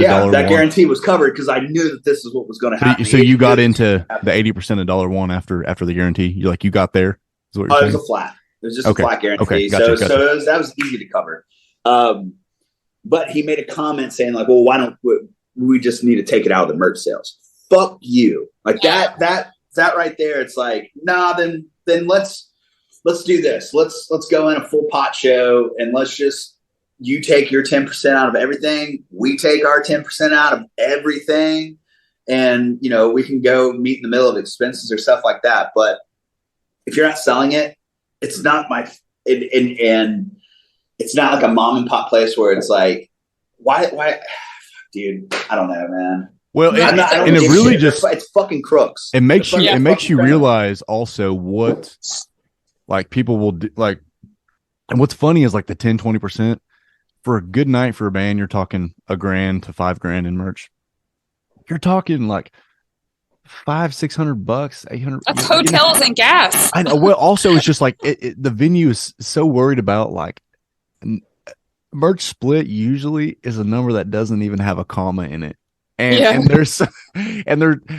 yeah, $1? That guarantee was covered because I knew that this is what was going to happen. So you got into the 80% of $1 after the guarantee. You got there. Is what you're saying? It was a flat. It was just a flat guarantee. Okay, gotcha. That was easy to cover. But he made a comment saying like, well, why don't we just need to take it out of the merch sales? Fuck you. Like that right there. It's like, nah, then let's do this. Let's go in a full pot show, and let's just, you take your 10% out of everything. We take our 10% out of everything. And, we can go meet in the middle of expenses or stuff like that. But if you're not selling it, it's not and it's not like a mom and pop place where it's like, why, dude, I don't know, man. Well, and it really just, it's fucking crooks. It makes you realize also what like people will do, like, and what's funny is like the 10-20% for a good night for a band, you're talking $1,000 to $5,000 in merch. You're talking like $500-600, $800. That's hotels and gas. I know. Well, also it's just like the venue is so worried about like merch split usually is a number that doesn't even have a comma in it. And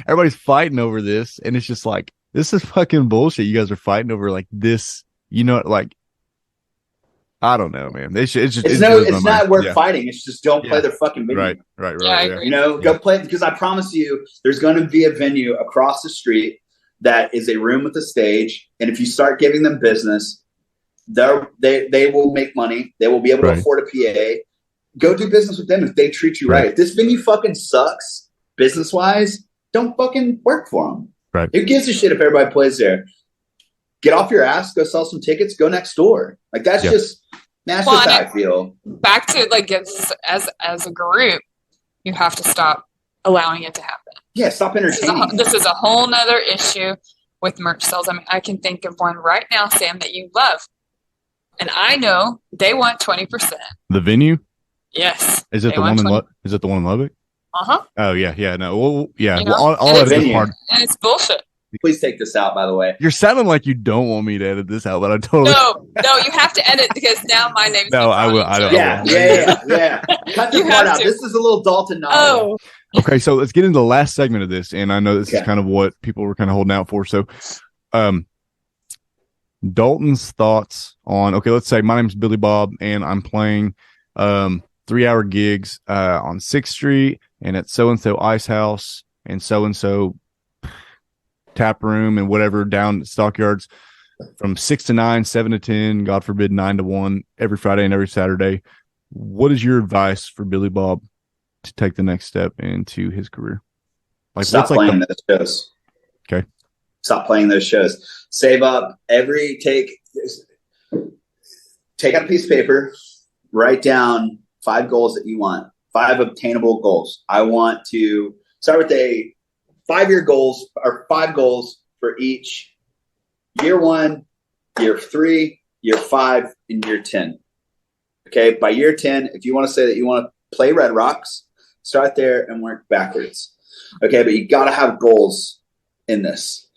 everybody's fighting over this, and it's just like, this is fucking bullshit. You guys are fighting over like this, like, I don't know, man. It's not worth fighting. It's just don't play their fucking venue. Right. Yeah, I agree. Go play, because I promise you, there's going to be a venue across the street that is a room with a stage, and if you start giving them business, they will make money. They will be able to afford a PA. Go do business with them if they treat you right. If this venue fucking sucks business wise, don't fucking work for them. Right. Who gives a shit if everybody plays there? Get off your ass, go sell some tickets, go next door. Like that's just how I feel. Back to like, as a group, you have to stop allowing it to happen. Yeah, stop entertaining. This is a whole nother issue with merch sales. I mean, I can think of one right now, Sam, that you love. And I know they want 20%. The venue? Yes. Is it the one in Lubbock? Uh-huh. Oh yeah. No. Well, yeah. You know? I'll edit this part. And it's bullshit. Please take this out, by the way. You're sounding like you don't want me to edit this out, but I totally. No, you have to edit because now my name's. No, I will. I don't. Yeah. Cut the part out. This is a little Dalton novel. Oh. Okay, so let's get into the last segment of this, and I know this is kind of what people were kind of holding out for. So, Dalton's thoughts on, okay, let's say my name's Billy Bob, and I'm playing 3-hour gigs on 6th Street and at so-and-so Ice House and so-and-so tap room and whatever down at Stockyards from 6 to 9, 7 to 10, God forbid 9 to 1 every Friday and every Saturday. What is your advice for Billy Bob to take the next step into his career? Like, stop playing those shows. Okay. Stop playing those shows. Save up take out a piece of paper, write down 5 goals that you want, 5 obtainable goals. I want to start with a 5-year goals, or 5 goals for each year 1, year 3, year 5, and year 10. Okay. By year 10, if you want to say that you want to play Red Rocks, start there and work backwards. Okay. But you got to have goals in this.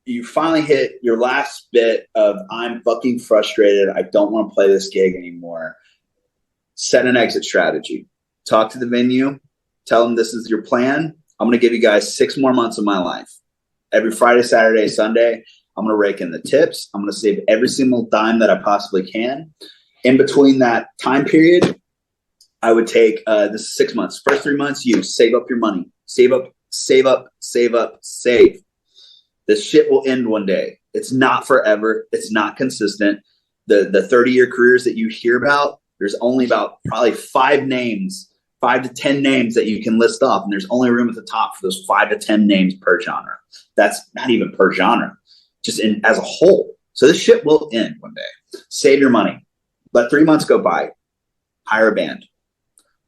You finally hit your last bit of, I'm fucking frustrated. I don't want to play this gig anymore. Set an exit strategy. Talk to the venue. Tell them this is your plan. I'm going to give you guys 6 more months of my life. Every Friday, Saturday, Sunday, I'm going to rake in the tips. I'm going to save every single dime that I possibly can. In between that time period, I would take this is 6 months. First 3 months, you save up your money. Save up. This shit will end one day. It's not forever. It's not consistent. The 30-year careers that you hear about, there's only about probably 5 to 10 names that you can list off, and there's only room at the top for those 5 to 10 names per genre. That's not even per genre, just as a whole. So this shit will end one day. Save your money. Let 3 months go by. Hire a band.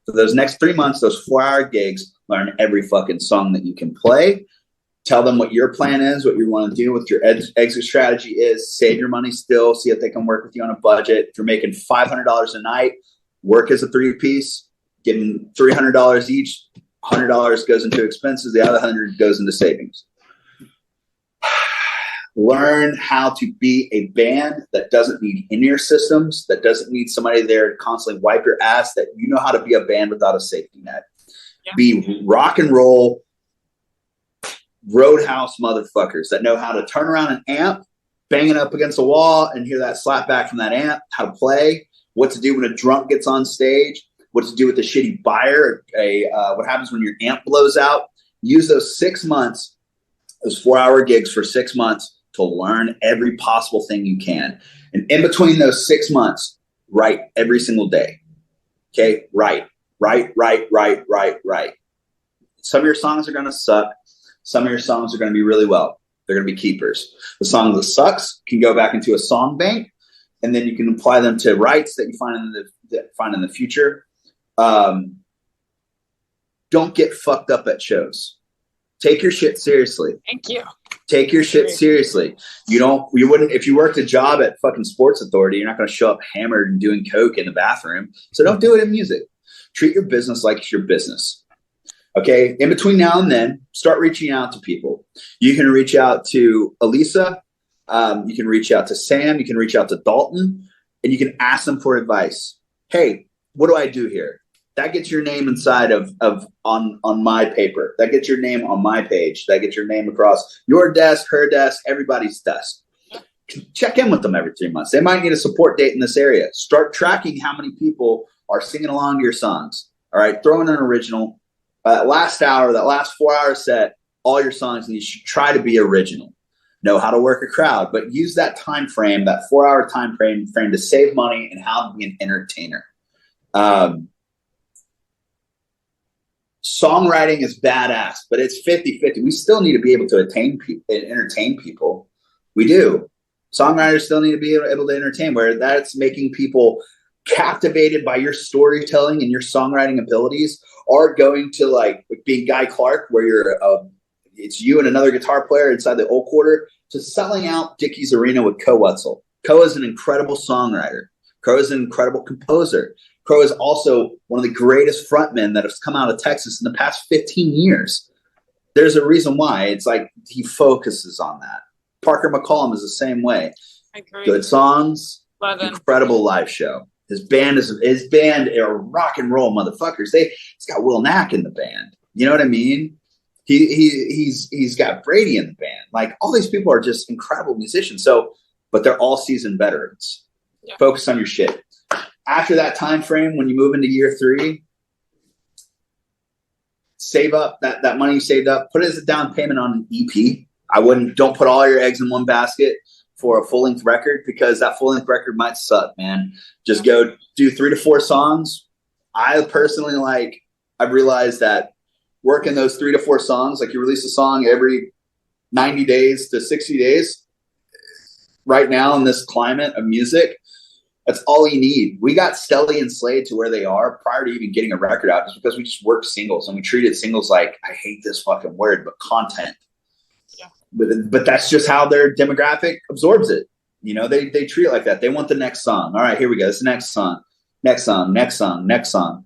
For those next 3 months, those 4-hour gigs, learn every fucking song that you can play. Tell them what your plan is, what you want to do, what your exit strategy is. Save your money still. See if they can work with you on a budget. If you're making $500 a night, work as a 3-piece. Give them $300 each. $100 goes into expenses. The other $100 goes into savings. Learn how to be a band that doesn't need in-ear systems, that doesn't need somebody there to constantly wipe your ass, that you know how to be a band without a safety net. Yeah. Be rock and roll roadhouse motherfuckers that know how to turn around an amp, bang it up against a wall and hear that slap back from that amp, how to play, what to do when a drunk gets on stage, what to do with a shitty buyer, what happens when your amp blows out. Use those 6 months, those 4-hour gigs for 6 months to learn every possible thing you can. And in between those 6 months, write every single day. Okay? Write. Some of your songs are going to suck. Some of your songs are going to be really well. They're going to be keepers. The song that sucks can go back into a song bank. and then you can apply them to rights that you find in the future. Don't get fucked up at shows. Take your shit seriously. Thank you. Take your shit seriously. You wouldn't, if you worked a job at fucking Sports Authority, you're not going to show up hammered and doing coke in the bathroom. So don't do it in music. Treat your business like it's your business. Okay. In between now and then, start reaching out to people. You can reach out to Elisa. You can reach out to Sam. You can reach out to Dalton, and you can ask them for advice. Hey, what do I do here? That gets your name inside on my paper. That gets your name on my page. That gets your name across your desk, her desk, everybody's desk. Check in with them every 3 months. They might need a support date in this area. Start tracking how many people are singing along to your songs. All right, throw in an original. Last hour, that last 4 hour set, all your songs, and you should try to be original. Know how to work a crowd, but use that time frame, that 4 hour time frame to save money and how to be an entertainer. Songwriting is badass, but it's 50-50. We still need to be able to attain people and entertain people. We do. Songwriters still need to be able to entertain, where that's making people captivated by your storytelling and your songwriting abilities, or going to like being Guy Clark, where you're it's you and another guitar player inside the old quarter, to selling out Dickies Arena with Ko Wetzel. Ko is an incredible songwriter. Ko is an incredible composer. Ko is also one of the greatest frontmen that has come out of Texas in the past 15 years. There's a reason why. It's like he focuses on that. Parker McCollum is the same way. I agree. Good songs, Love him. incredible live show. His band are rock and roll motherfuckers. It's got Will Knack in the band. You know what I mean? He's got Brady in the band. Like, all these people are just incredible musicians. So, but they're all seasoned veterans. Yeah. Focus on your shit. After that time frame, when you move into year 3, save up that money you saved up, put it as a down payment on an EP. Don't put all your eggs in one basket for a full-length record, because that full-length record might suck, man. Just go do 3 to 4 songs. I personally I've realized that working those 3 to 4 songs, like you release a song every 90 days to 60 days right now in this climate of music, that's all you need. We got Stelly and Slade to where they are prior to even getting a record out, just because we just worked singles, and we treated singles like, I hate this fucking word, but content. Yeah. But that's just how their demographic absorbs it. You know, they treat it like that. They want the next song. All right, here we go. This is the next song. Next song, next song, next song.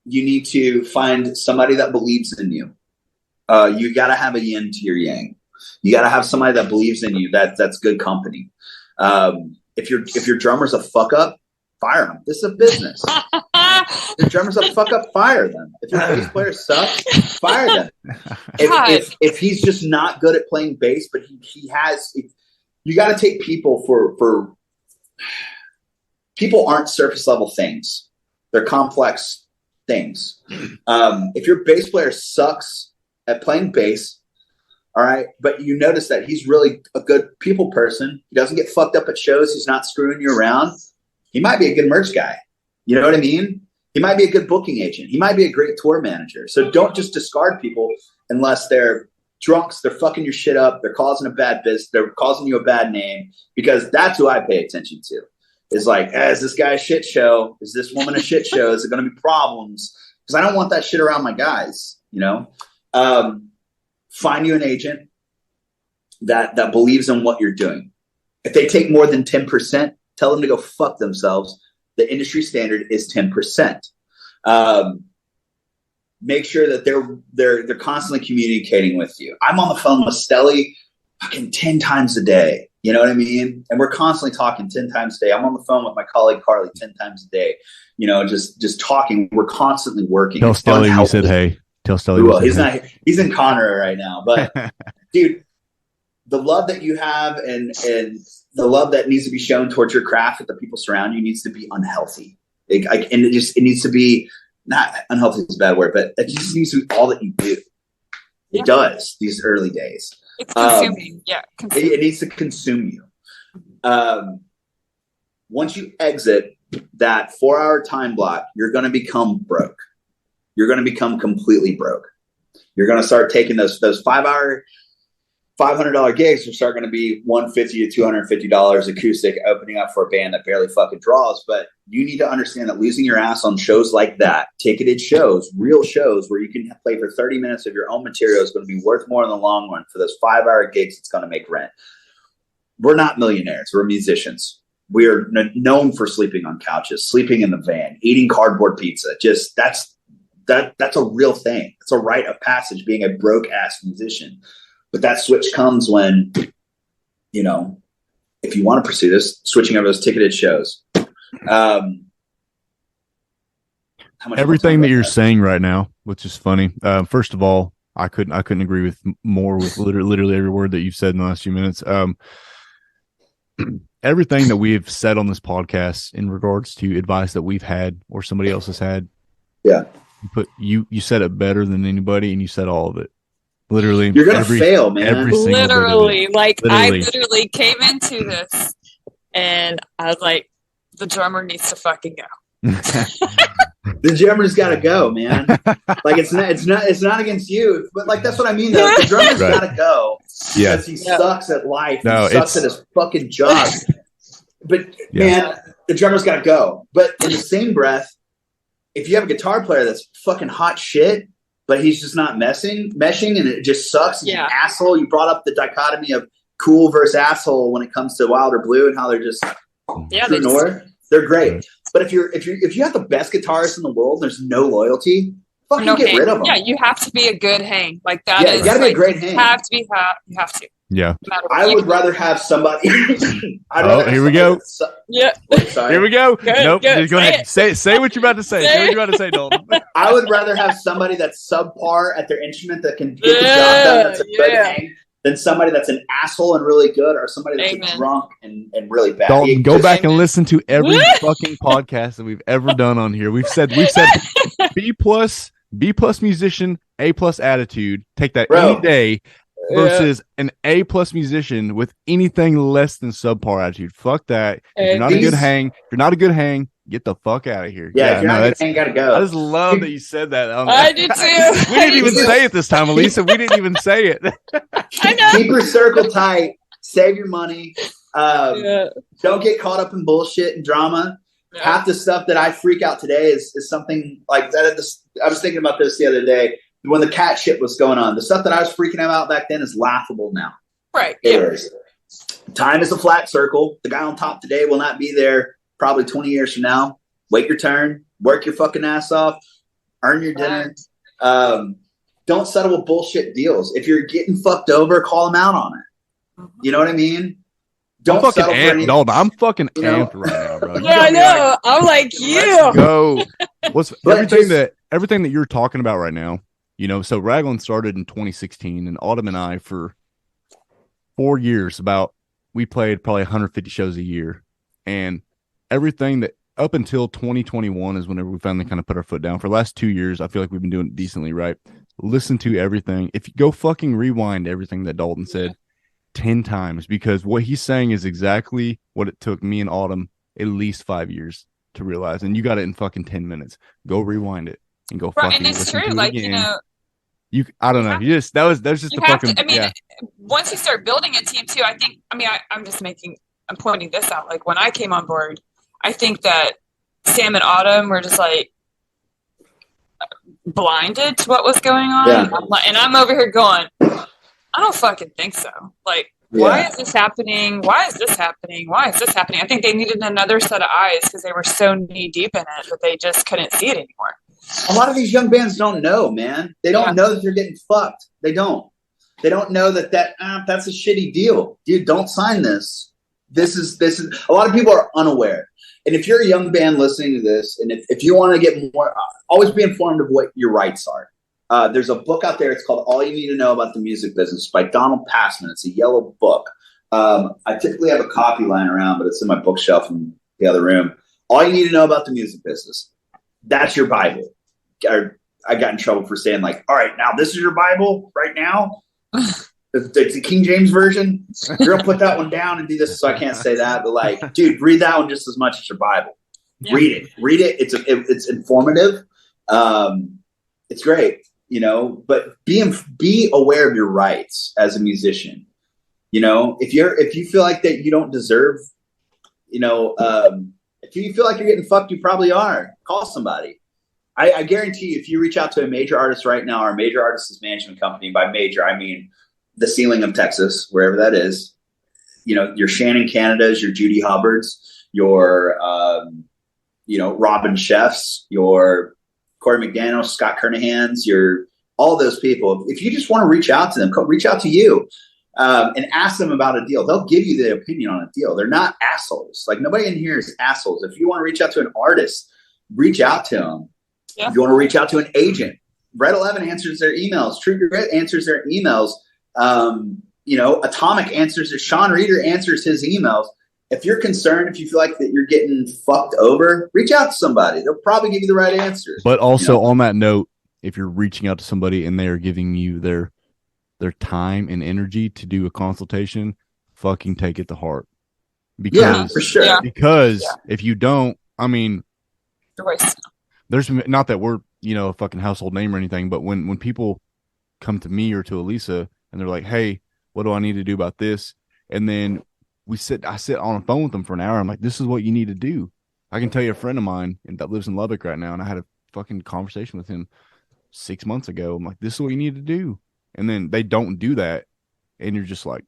You need to find somebody that believes in you. You got to have a yin to your yang. You got to have somebody that believes in you. That's good company. If your drummer's a fuck up, fire him. This is a business. If your drummer's a fuck up, fire them. If your bass player sucks, fire them. If he's just not good at playing bass, but he has, you got to take people for people aren't surface level things. They're complex things. If your bass player sucks at playing bass, all right, but you notice that he's really a good people person, he doesn't get fucked up at shows, he's not screwing you around, he might be a good merch guy. You know what I mean? He might be a good booking agent. He might be a great tour manager. So don't just discard people unless they're drunks, they're fucking your shit up, they're causing a bad business, they're causing you a bad name, because that's who I pay attention to. Is like, is this guy a shit show? Is this woman a shit show? Is it going to be problems? Because I don't want that shit around my guys, you know? Find you an agent that believes in what you're doing. If they take more than 10%, tell them to go fuck themselves. The industry standard is 10%. Make sure that they're constantly communicating with you. I'm on the phone with Stelly fucking 10 times a day. You know what I mean? And we're constantly talking 10 times a day. I'm on the phone with my colleague Carly 10 times a day. You know, just talking. We're constantly working. Tell Stelly you said hey. Tell Stelly. Well, he's in Conroe right now. But dude, the love that you have and the love that needs to be shown towards your craft with the people surrounding you needs to be unhealthy. It needs to be, not unhealthy is a bad word, but it just needs to be all that you do. It does these early days. It's consuming. It needs to consume you. Once you exit that 4-hour time block, you're going to become broke. You're going to become completely broke. You're going to start taking those 5-hour $500 gigs are starting to be $150 to $250 acoustic, opening up for a band that barely fucking draws. But you need to understand that losing your ass on shows like that, ticketed shows, real shows where you can play for 30 minutes of your own material is going to be worth more in the long run for those 5-hour gigs. It's going to make rent. We're not millionaires. We're musicians. We are known for sleeping on couches, sleeping in the van, eating cardboard pizza. Just that's a real thing. It's a rite of passage being a broke ass musician. But that switch comes when, you know, if you want to pursue this, switching over those ticketed shows. Everything that you're saying right now, which is funny. First of all, I couldn't agree with more with literally every word that you've said in the last few minutes. Everything that we've said on this podcast in regards to advice that we've had or somebody else has had. Yeah. You said it better than anybody, and you said all of it. Literally, you're gonna fail, man. Literally, I literally came into this, and I was like, "The drummer needs to fucking go." The drummer's got to go, man. Like it's not against you, but like that's what I mean. Though the drummer's got to go because he sucks at life. He sucks at his fucking job. But man, the drummer's got to go. But in the same breath, if you have a guitar player that's fucking hot shit, but he's just not meshing, and it just sucks. He's an asshole. You brought up the dichotomy of cool versus asshole when it comes to Wilder Blue and how they're just true north. They're great. But if you have the best guitarist in the world, and there's no loyalty. Fucking get rid of them. Yeah, you have to be a good hang. Like that. Yeah, you got to be a great hang. You have to be. You have to. Yeah. I would rather have somebody. Here we go. Sorry. Here we go. Good, Go ahead. Say what you're about to say. Say what you're about to say, Dalton. I would rather have somebody that's subpar at their instrument that can get the job done. That's a good hang. Than somebody that's an asshole and really good, or somebody that's drunk and really bad. Dalton, go back and listen to every fucking podcast that we've ever done on here. We've said B plus musician, A plus attitude. Take that any day versus an A plus musician with anything less than subpar attitude. Fuck that. If you're not a good hang, get the fuck out of here. Yeah, if you're not a good hang, gotta go. I just love that you said that. I did too. We didn't even say it this time, Elisa. We didn't even say it. I know. Keep your circle tight. Save your money. Don't get caught up in bullshit and drama. Yeah. Half the stuff that I freak out today is something like that. I was thinking about this the other day when the cat shit was going on. The stuff that I was freaking out about back then is laughable now. Right. Time is a flat circle. The guy on top today will not be there probably 20 years from now. Wait your turn. Work your fucking ass off. Earn your dinner. Don't settle with bullshit deals. If you're getting fucked over, call them out on it. You know what I mean? Don't I'm fucking amped. No, I'm fucking amped right now, bro. Yeah, I know. I'm like you. Let's go. Everything that you're talking about right now? You know, so Raglan started in 2016, and Autumn and I for 4 years we played probably 150 shows a year, and everything that up until 2021 is whenever we finally kind of put our foot down. For the last 2 years, I feel like we've been doing it decently right. Listen to everything. If you go fucking rewind everything that Dalton said 10 times, because what he's saying is exactly what it took me and Autumn at least 5 years to realize. And you got it in fucking 10 minutes. Go rewind it and go fucking and it's listen true. to Like, it again. you know, I don't know. That was just the fucking. Once you start building a team too, I'm pointing this out. Like when I came on board, I think that Sam and Autumn were just like blinded to what was going on. Yeah. And I'm over here going, I don't fucking think so. Like, why is this happening? Why is this happening? Why is this happening? I think they needed another set of eyes because they were so knee deep in it that they just couldn't see it anymore. A lot of these young bands don't know, man. They don't know that they're getting fucked. They don't know that that's a shitty deal. Dude, don't sign this. This is a lot of people are unaware. And if you're a young band listening to this, and if you want to get more, always be informed of what your rights are. There's a book out there. It's called All You Need to Know About the Music Business by Donald Passman. It's a yellow book. I typically have a copy lying around, but it's in my bookshelf in the other room. All You Need to Know About the Music Business. That's your Bible. I got in trouble for saying like, all right, now this is your Bible right now. It's the King James version. You're going to put that one down and do this. So I can't say that, but like, dude, read that one just as much as your Bible. Yeah. Read it. It's informative. It's great, you know, but be aware of your rights as a musician. You know, if you feel like that you don't deserve, you know, if you feel like you're getting fucked, you probably are. Call somebody. I guarantee you, if you reach out to a major artist right now, or a major artist's management company, by major I mean the ceiling of Texas, wherever that is, you know, your Shannon Canadas, your Judy Hubbards, your you know, Robin Chefs, your Corey McDaniel, Scott Kernahans, your all those people. If you just want to reach out to them, reach out to you. And ask them about a deal. They'll give you the opinion on a deal. They're not assholes. Like, nobody in here is assholes. If you want to reach out to an artist, reach out to them. Yeah. If you want to reach out to an agent, Red 11 answers their emails. True Grit answers their emails. You know, Atomic answers it. Sean Reeder answers his emails. If you're concerned, if you feel like that you're getting fucked over, reach out to somebody. They'll probably give you the right answers. But also, you know, on that note, if you're reaching out to somebody and they are giving you their time and energy to do a consultation, fucking take it to heart. Because, for sure. Because if you don't, I mean, there's not that we're, you know, a fucking household name or anything, but when people come to me or to Elisa and they're like, hey, what do I need to do about this? And then I sit on a phone with them for an hour. I'm like, this is what you need to do. I can tell you a friend of mine that lives in Lubbock right now, and I had a fucking conversation with him 6 months ago. I'm like, this is what you need to do. And then they don't do that, and you're just like,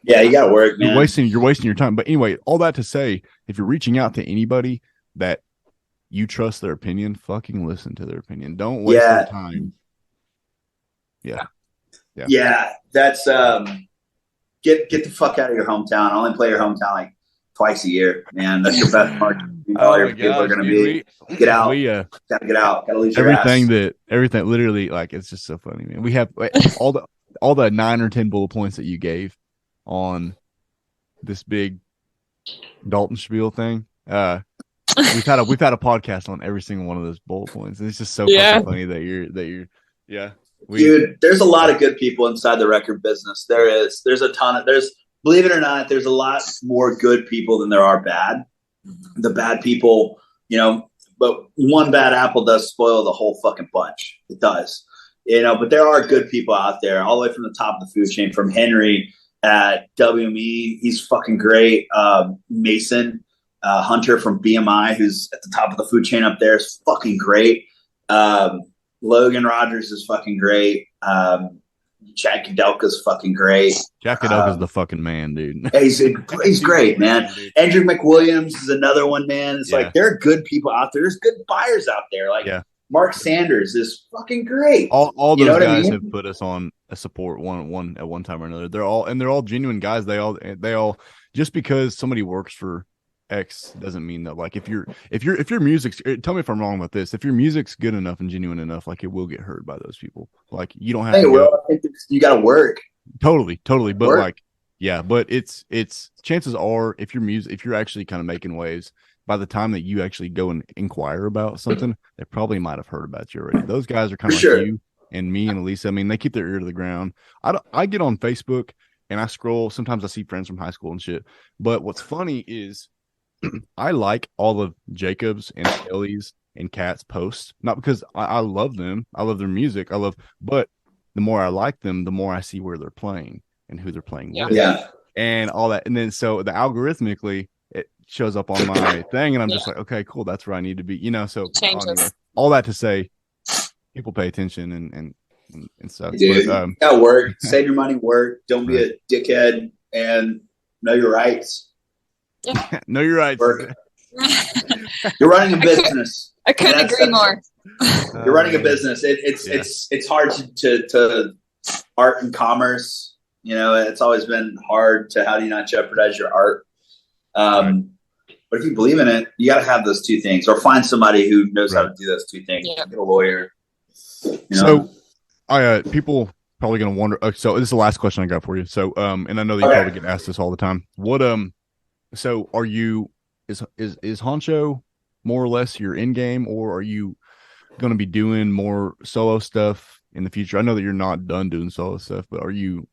yeah, you gotta work, man. You're wasting your time. But anyway, all that to say, if you're reaching out to anybody that you trust their opinion, fucking listen to their opinion. Don't waste your time. Yeah. That's get the fuck out of your hometown. Only play your hometown like twice a year, man. That's your best market. All your people are gonna be. Get out. Gotta get out. Gotta leave your ass. Everything literally, like, it's just so funny, man. We have all the 9 or 10 bullet points that you gave on this big Dalton spiel thing. We've had a podcast on every single one of those bullet points. And it's just so fucking funny that you're dude, there's a lot of good people inside the record business. There's a ton of believe it or not, there's a lot more good people than there are bad. The bad people, you know, but one bad apple does spoil the whole fucking bunch. It does, you know, but there are good people out there all the way from the top of the food chain, from Henry at WME. He's fucking great. Mason Hunter from BMI, who's at the top of the food chain up there, is fucking great. Logan Rogers is fucking great. Chad Kudelka's fucking great. Chad Kudelka's the fucking man, dude. He's great, man. Andrew McWilliams is another one, man. It's like, there are good people out there. There's good buyers out there. Like, Mark Sanders is fucking great. All those guys have put us on a support one at one time or another. They're all genuine guys. They all just because somebody works for X doesn't mean that, like, if your music's, tell me if I'm wrong about this, if your music's good enough and genuine enough, like, it will get heard by those people. Like, you don't have you gotta work. Totally but work. Like, yeah, but it's chances are, if you're actually kind of making waves, by the time that you actually go and inquire about something, they probably might have heard about you already. Those guys are kind of like you and me and Elisa. I mean, they keep their ear to the ground. I get on Facebook and I scroll. Sometimes I see friends from high school and shit. But what's funny is I like all of Jacob's and Kelly's and Kat's posts, not because I love them. I love their music. But the more I like them, the more I see where they're playing and who they're playing with. Yeah. And all that. And then so the algorithmically, it shows up on my thing, and I'm just like, okay, cool, that's where I need to be. You know, so anyway, all that to say, people pay attention and stuff. Dude, gotta work, save your money, work. Don't be a dickhead, and know your rights. Yeah. Know your rights. Work. You're running a business. I couldn't agree more. You're running a business. It's hard to art and commerce. You know, it's always been hard to, how do you not jeopardize your art? But if you believe in it, you got to have those two things, or find somebody who knows how to do those two things. Get a lawyer. You know? So, people probably going to wonder. So this is the last question I got for you. So, and I know that you probably get asked this all the time. So are you, is Honcho more or less your end game, or are you going to be doing more solo stuff in the future? I know that you're not done doing solo stuff, but are you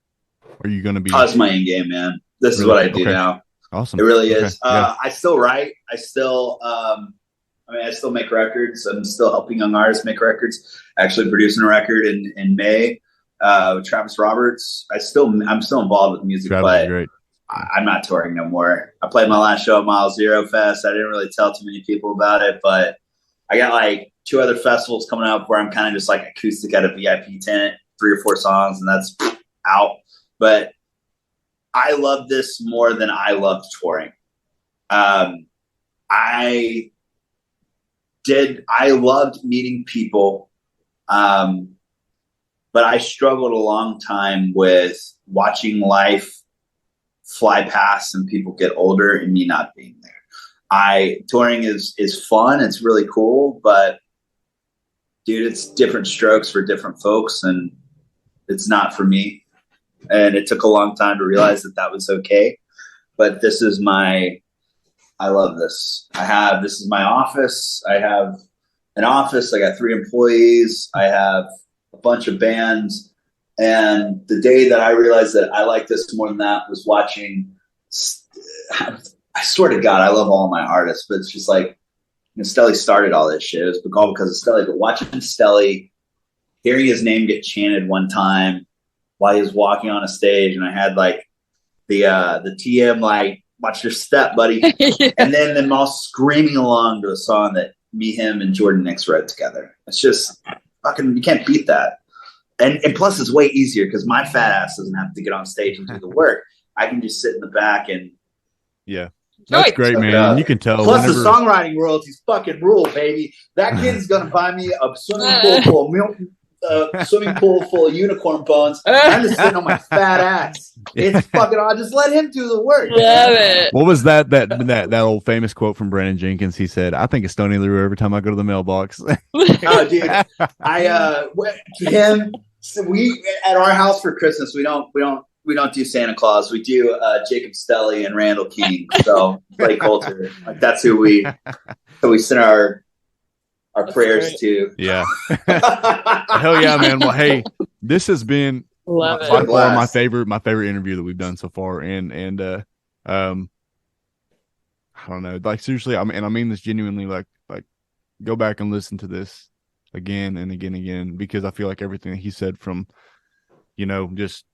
going to be? That's my end game, man. This is what I do now. Awesome. It really is. I still write. I still, I still make records. I'm still helping young artists make records. Actually producing a record in May. with Travis Roberts. I'm still involved with music, Travis but is great. I'm not touring no more. I played my last show at Mile Zero Fest. I didn't really tell too many people about it, but I got like 2 other festivals coming up where I'm kind of just like acoustic at a VIP tent, 3 or 4 songs, and that's out. But I love this more than I loved touring. I loved meeting people, but I struggled a long time with watching life fly past and people get older and me not being there. Touring is fun. It's really cool, but dude, it's different strokes for different folks, and it's not for me. And it took a long time to realize that was okay. But I love this. This is my office. I have an office. I got 3 employees. I have a bunch of bands. And the day that I realized that I like this more than that was watching. I swear to God, I love all my artists, but it's just like, Stelly started all this shit. It was all because of Stelly. But watching Stelly, hearing his name get chanted one time while he was walking on a stage, and I had like the TM like, watch your step, buddy, Yeah. and then them all screaming along to a song that me, him, and Jordan Nix wrote together. It's just fucking, you can't beat that. And plus, it's way easier because my fat ass doesn't have to get on stage and do the work. I can just sit in the back and That's great, man. You can tell. Plus, the songwriting royalties fucking rule, baby. That kid's gonna buy me a swimming pool full of unicorn bones. I'm just sitting on my fat ass. It's fucking. I'll just let him do the work. Love it. What was that old famous quote from Brandon Jenkins? He said, "I think of Stony Lou every time I go to the mailbox." Oh, dude, we at our house for Christmas we don't do Santa Claus. We do Jacob Stelly and Randall King. So play culture. Like that's who we send our prayers to. Yeah. Hell yeah, man. Well, hey, this has been Love by it. far my favorite interview that we've done so far. And I don't know, like seriously, I mean this genuinely, like go back and listen to this again and again and again, because I feel like everything that he said, from just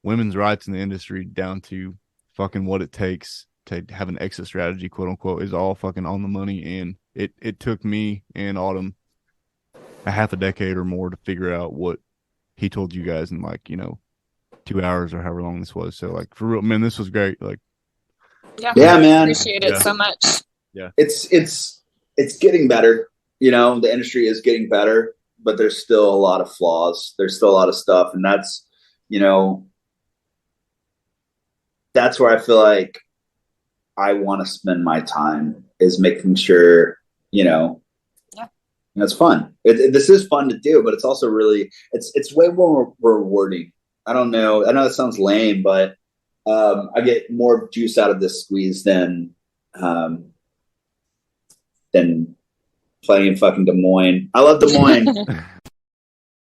women's rights in the industry down to fucking what it takes to have an exit strategy, quote unquote, is all fucking on the money. And it took me and Autumn a half a decade or more to figure out what he told you guys in 2 hours or however long this was. So like, for real, man, this was great. Like, Yeah, man. Appreciate it so much. Yeah. It's getting better. The industry is getting better, but there's still a lot of flaws. There's still a lot of stuff. And that's where I feel like I want to spend my time, is making sure, it's fun. This is fun to do, but it's also really, it's way more rewarding. I don't know. I know that sounds lame, but I get more juice out of this squeeze than playing in fucking Des Moines. I love Des Moines.